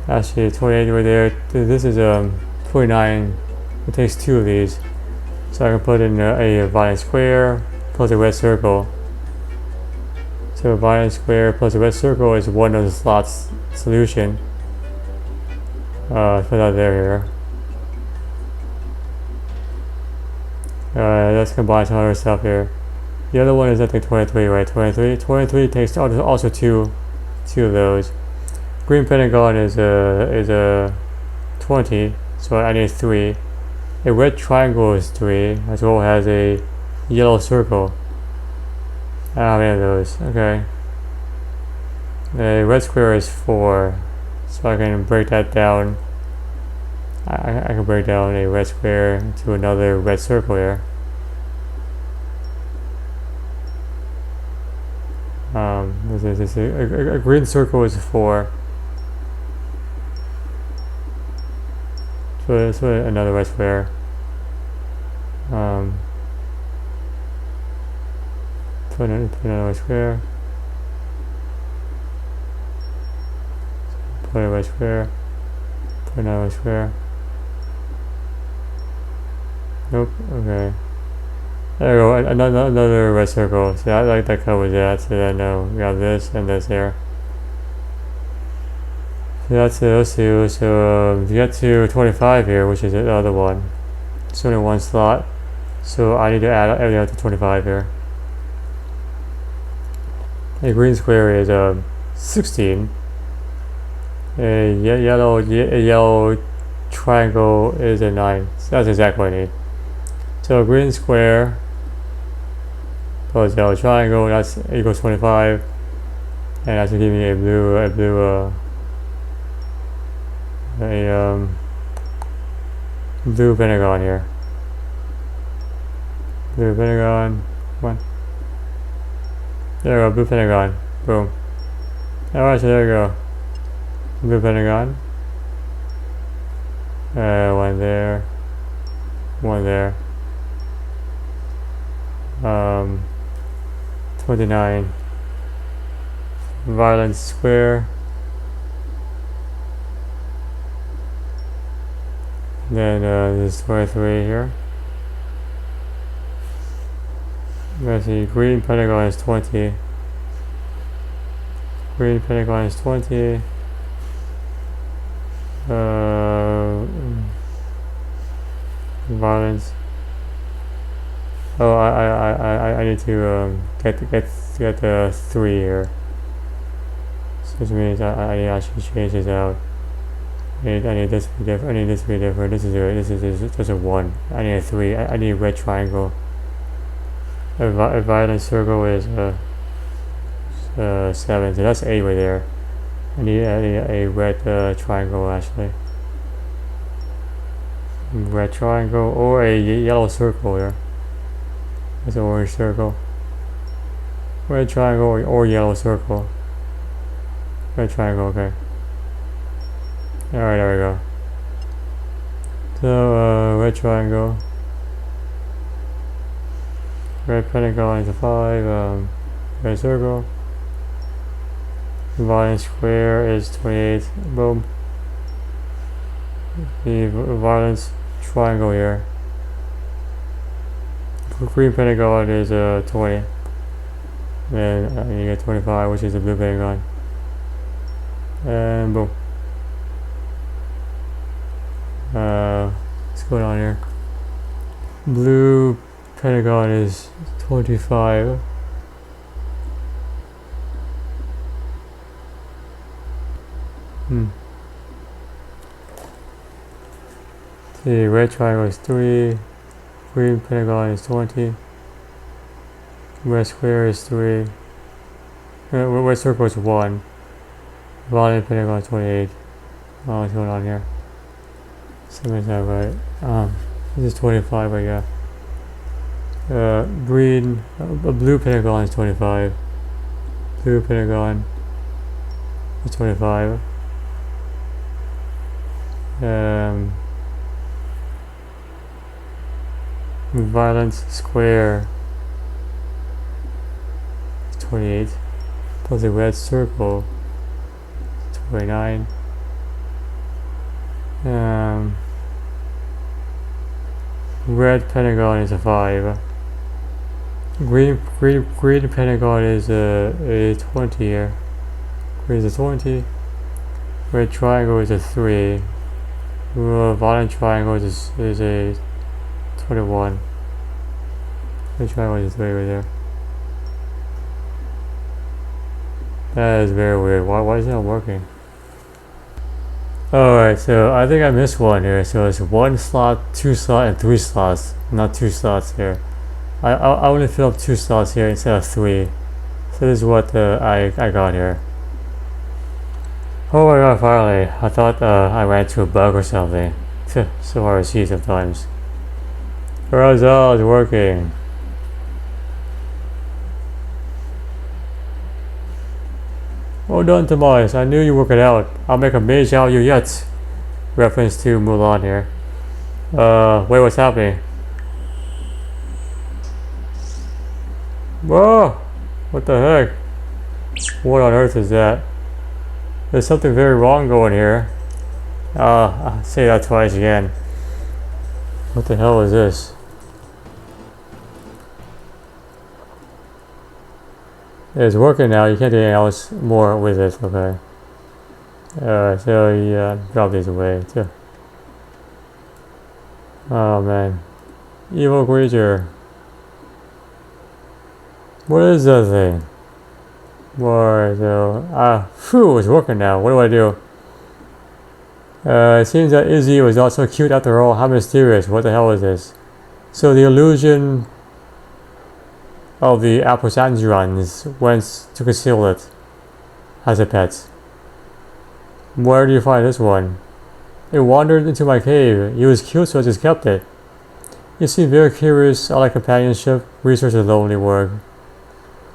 Actually 28 right there. This is 29. It takes 2 of these. So I can put in a violet square plus a red circle. So a violet square plus a red circle is one of the slots solution. Put that there here. Let's combine some other stuff here. The other one is I think 23, right? 23 takes also two of those. Green pentagon is a 20, so I need 3. A red triangle is 3, as well as a yellow circle. I don't have any of those. Okay. A red square is 4, so I can break that down. I can break down a red square into another red circle here. A green circle is 4. So another red square. Put another red square. Put a red square. Put another red square. Nope. Okay. There we go. Another red circle. So I like that covers that. So then we have this and this here. So that's those two. So to get to 25 here, which is the other one, it's only one slot. So I need to add everything up to 25 here. A green square is 16. A yellow triangle is a 9. So that's exactly what I need. So green square plus yellow triangle, that's equals 25, and that's gonna give me a blue pentagon here. Blue pentagon. Come on. There we go, blue pentagon. Boom. Alright, so there we go. Blue pentagon. One there. One there. 29. Violence square. Then there's 23 here. Let's see, green pentagon is 20. Green pentagon is 20. Violence. Oh, I need to get the 3 here. So this means I need to actually change this out. I need this to be different. I need this to be different. This is just a 1. I need a 3. I need a red triangle. A violent circle is 7, so that's 8 right there. I need a red triangle actually. Red triangle or a yellow circle here. That's an orange circle. Red triangle or yellow circle. Red triangle, okay. Alright, there we go. So, red triangle. Red pentagon is a 5. Red circle. Violent square is 28. Boom. The violence triangle here. Green pentagon is 20. Then you get 25, which is the blue pentagon. And boom. What's going on here? Blue pentagon is 25. The red triangle is 3. Green pentagon is 20. Red square is 3. Red circle is 1. Violet pentagon is 28. Oh, what's going on here? Something's not right. This is 25, I guess. Green, blue pentagon is 25. Blue pentagon is 25. Violence square is 28. Plus a red circle, 29. Red pentagon is a 5. Green pentagon is a 20 here. Green is a 20. Red triangle is a 3. Violet triangle is a 21. Red triangle is a 3 right there. That is very weird. Why is it not working? Alright, so I think I missed one here. So it's 1 slot, 2 slot, and 3 slots. Not 2 slots here. I only filled up 2 slots here instead of 3. So this is what I got here. Oh my god, finally. I thought I ran into a bug or something. So hard to see sometimes. How's all is working? Well done, Tobias. I knew you worked it out. I'll make a mage out of you yet. Reference to Mulan here. Wait, what's happening? Whoa! What the heck? What on earth is that? There's something very wrong going here. I'll say that twice again. What the hell is this? It's working now. You can't do anything else more with it. Okay. So yeah, drop these away too. Oh man, evil creature. What is that thing? More so phew, it's working now. What do I do? It seems that Izzy was not so cute after all. How mysterious. What the hell is this? So the illusion of the Aposandrons went to conceal it as a pet. Where do you find this one? It wandered into my cave. It was cute, so I just kept it. You seem very curious. I like companionship. Research is lonely work.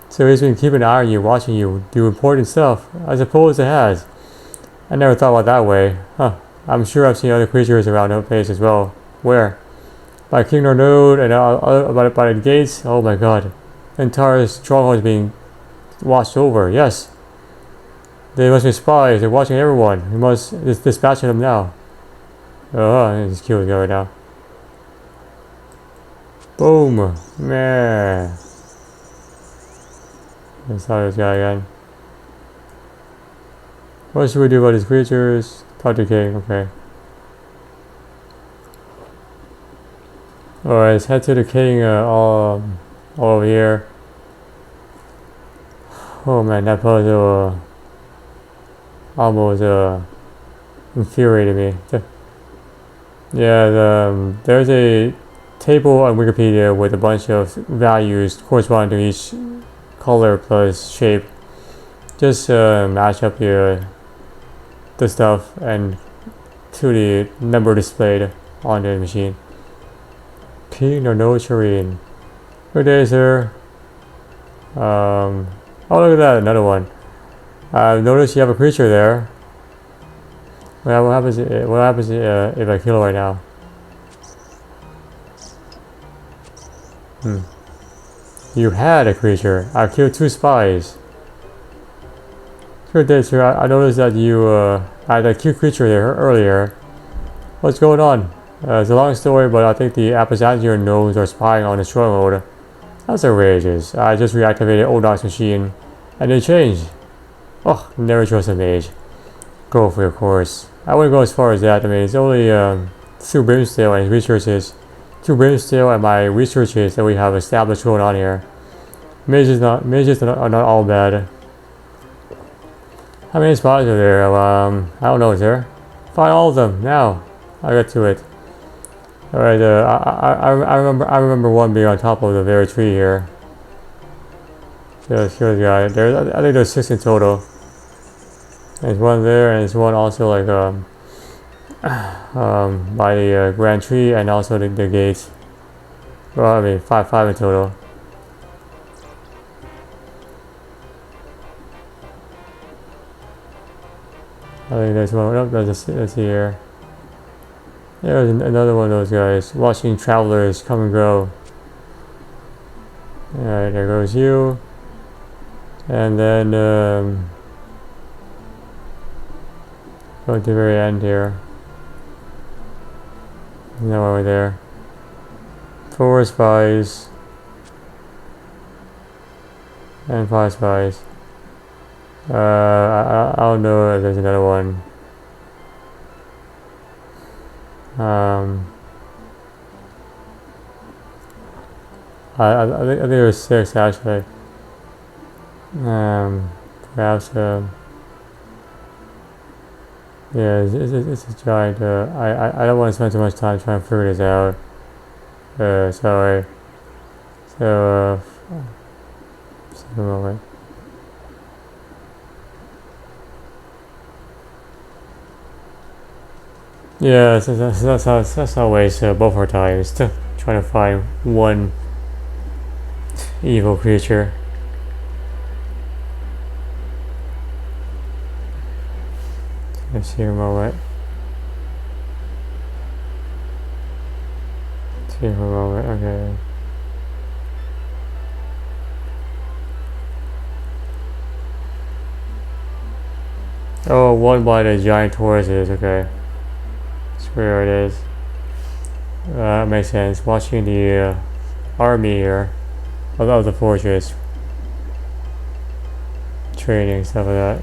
So he's been keeping an eye on you, watching you do important stuff. I suppose it has. I never thought about it that way. Huh. I'm sure I've seen other creatures around the place as well. Where? By King Node and by the gates. Oh my god. The entire stronghold is being watched over. Yes. They must be spies. They're watching everyone. We must dispatch them now. Oh, he's killing the guy right now. Boom. Man. I saw this guy again. What should we do about these creatures? Talk to King. Okay. Alright, let's head to the King all over here. Oh man, that puzzle almost infuriated me. Yeah, there's a table on Wikipedia with a bunch of values corresponding to each color plus shape. Just match up the stuff and to the number displayed on the machine. King or no terrain. Good day, sir. Oh, look at that, another one. I've noticed you have a creature there. What happens if I kill it right now? You had a creature. I killed 2 spies. Good day, sir. I noticed that you had a cute creature there earlier. What's going on? It's a long story, but I think the Appazantian gnomes are spying on the stronghold. That's outrageous. I just reactivated Old Doc's machine, and they changed. Oh, never trust a mage. Glouphrie, of course. I wouldn't go as far as that. I mean, it's only through Brimstone and researches. Through Brimstone and my researches that we have established going on here. Mages are not all bad. How many spies are there? I don't know, is there? Find all of them now. I'll get to it. Alright, I remember one being on top of the very tree here. So let's kill the guy. I think there's 6 in total. There's one there, and there's one also like by the grand tree and also the gates. Well, I mean 5 in total. I think there's one. Oh, let's see here. There's another one of those guys watching travelers come and go. Alright, there goes you. And then go to the very end here. No one over there. 4 spies. And 5 spies. I don't know if there's another one. I think there's 6 actually. Perhaps yeah, it's a giant. I don't want to spend too much time trying to figure this out. Sorry. So just a moment. Yeah, that's how waste both our times to trying to find one evil creature. Let's see a moment. Okay. Oh, one by the giant tortoises, okay. That's where it is. That makes sense. Watching the army here. Of the fortress. Training, stuff like that.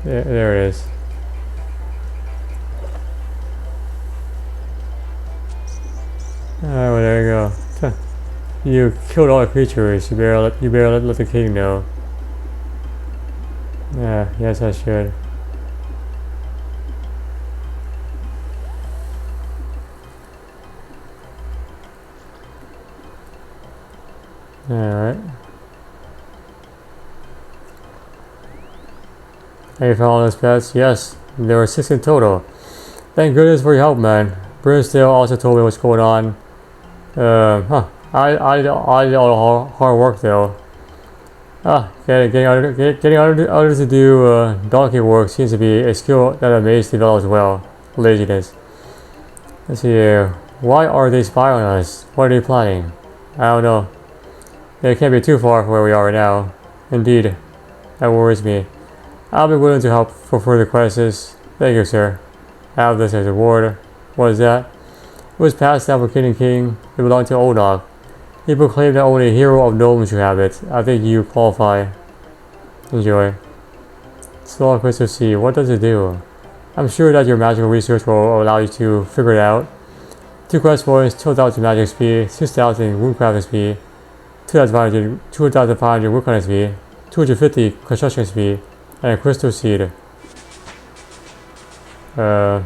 There it is. Oh, well, there you go. You killed all the creatures. You better let the king know. Yeah, yes, I should. Alright. Have you found all those pets? Yes, there were 6 in total. Thank goodness for your help, man. Brimstone also told me what's going on. I did all the hard work though. Getting others to do donkey work seems to be a skill that a mage develops well. Laziness. Let's see here. Why are they spying on us? What are they planning? I don't know. They can't be too far from where we are right now. Indeed. That worries me. I'll be willing to help for further quests. Thank you, sir. I have this as a reward. What is that? It was passed down from king to king. It belonged to Odog. He proclaimed that only a hero of gnomes should have it. I think you qualify. Enjoy. Small crystal sea. What does it do? I'm sure that your magical research will allow you to figure it out. 2 quest points, 2,000 magic speed, 6,000 woodcrafting speed, 2,500 woodcutting speed, 250 construction speed, and a crystal seed. I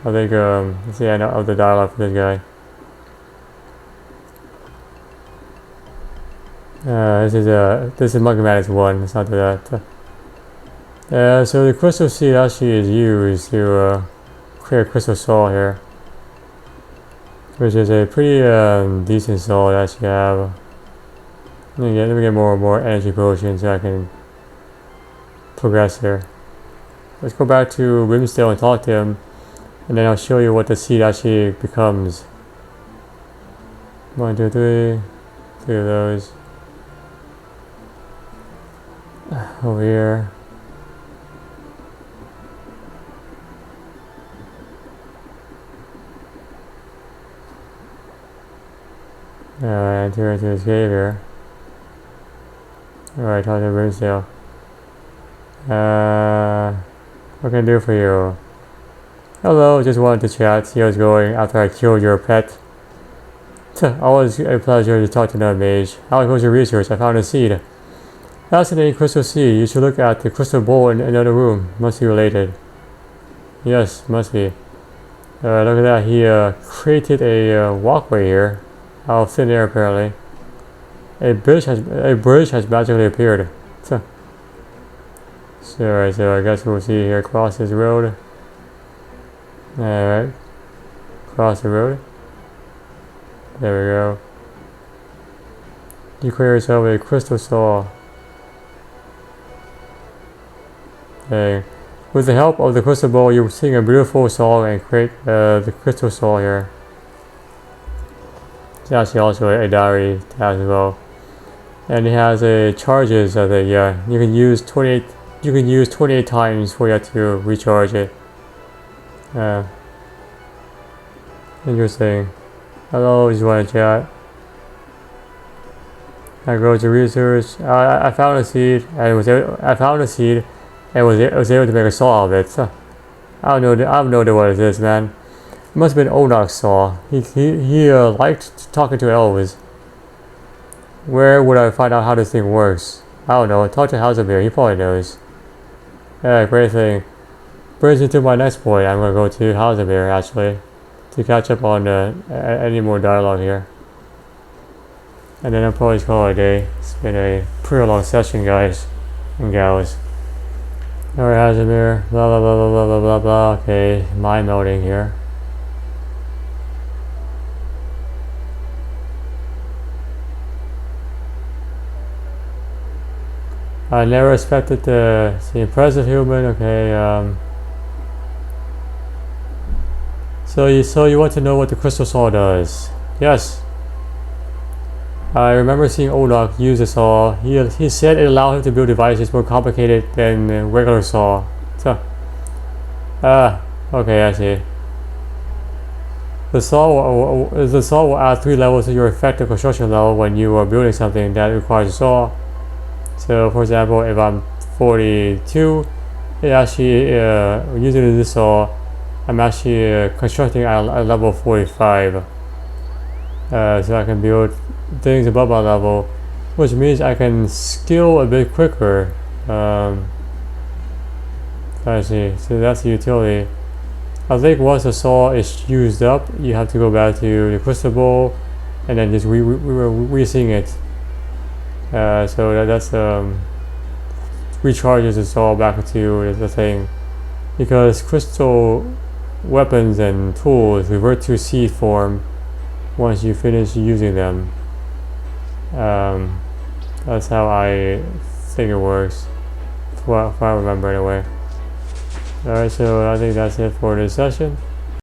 think that's the end of the dialogue for this guy. This is Monkey Madness 1. Let's not do that. So the crystal seed actually is used to create a crystal saw here, which is a pretty decent saw that you have. Let me get more and more energy potions so I can progress here. Let's go back to Rimsdale and talk to him, and then I'll show you what the seed actually becomes. 1, 2, 3. 3 of those. Over here. Enter into this cave here. Alright, talk to Rimsdale. What can I do for you? Hello, just wanted to chat, see how it's going after I killed your pet. Always a pleasure to talk to another mage. How goes your research? I found a seed. Fascinating crystal seed. You should look at the crystal bowl in another room. Must be related. Yes, must be. Look at that. He created a walkway here. Out of thin air, apparently. A bridge has magically appeared. So I guess we'll see here. Cross this road. Alright. Cross the road. There we go. You create yourself a crystal saw. Okay. With the help of the crystal ball, you sing a beautiful song and create the crystal saw here. It's actually also a diary tab as well. And it has a charges of it. Yeah, you can use 28. You can use 28 times for you to recharge it. Interesting. Hello, just want to chat. I go to research. I found a seed and was able to make a saw out of it. So, I have no idea what it is, man. It must have been Onok's saw. He liked talking to elves. Where would I find out how this thing works? I don't know. Talk to Hauserbeer. He probably knows. Yeah, great thing. Brings me to my next point. I'm gonna go to Hauserbeer actually to catch up on any more dialogue here. And then I'll probably call it a day. It's been a pretty long session, guys and gals. Alright, Hauserbeer. Blah blah blah blah blah blah blah blah. Okay, mind melting here. I never expected to see impressive human. Okay, so you want to know what the crystal saw does? Yes. I remember seeing Olaf use the saw. He said it allowed him to build devices more complicated than a regular saw. So, okay, I see. The saw will add 3 levels to your effective construction level when you are building something that requires a saw. So, for example, if I'm 42, it actually using this saw, I'm actually constructing at level 45. So I can build things above my level, which means I can skill a bit quicker. I see. So that's the utility. I think once the saw is used up, you have to go back to the crystal bowl and then just re-sing it. So that's recharges its all back to the thing, because crystal weapons and tools revert to seed form once you finish using them. That's how I think it works, if I remember anyway. Alright, so I think that's it for this session.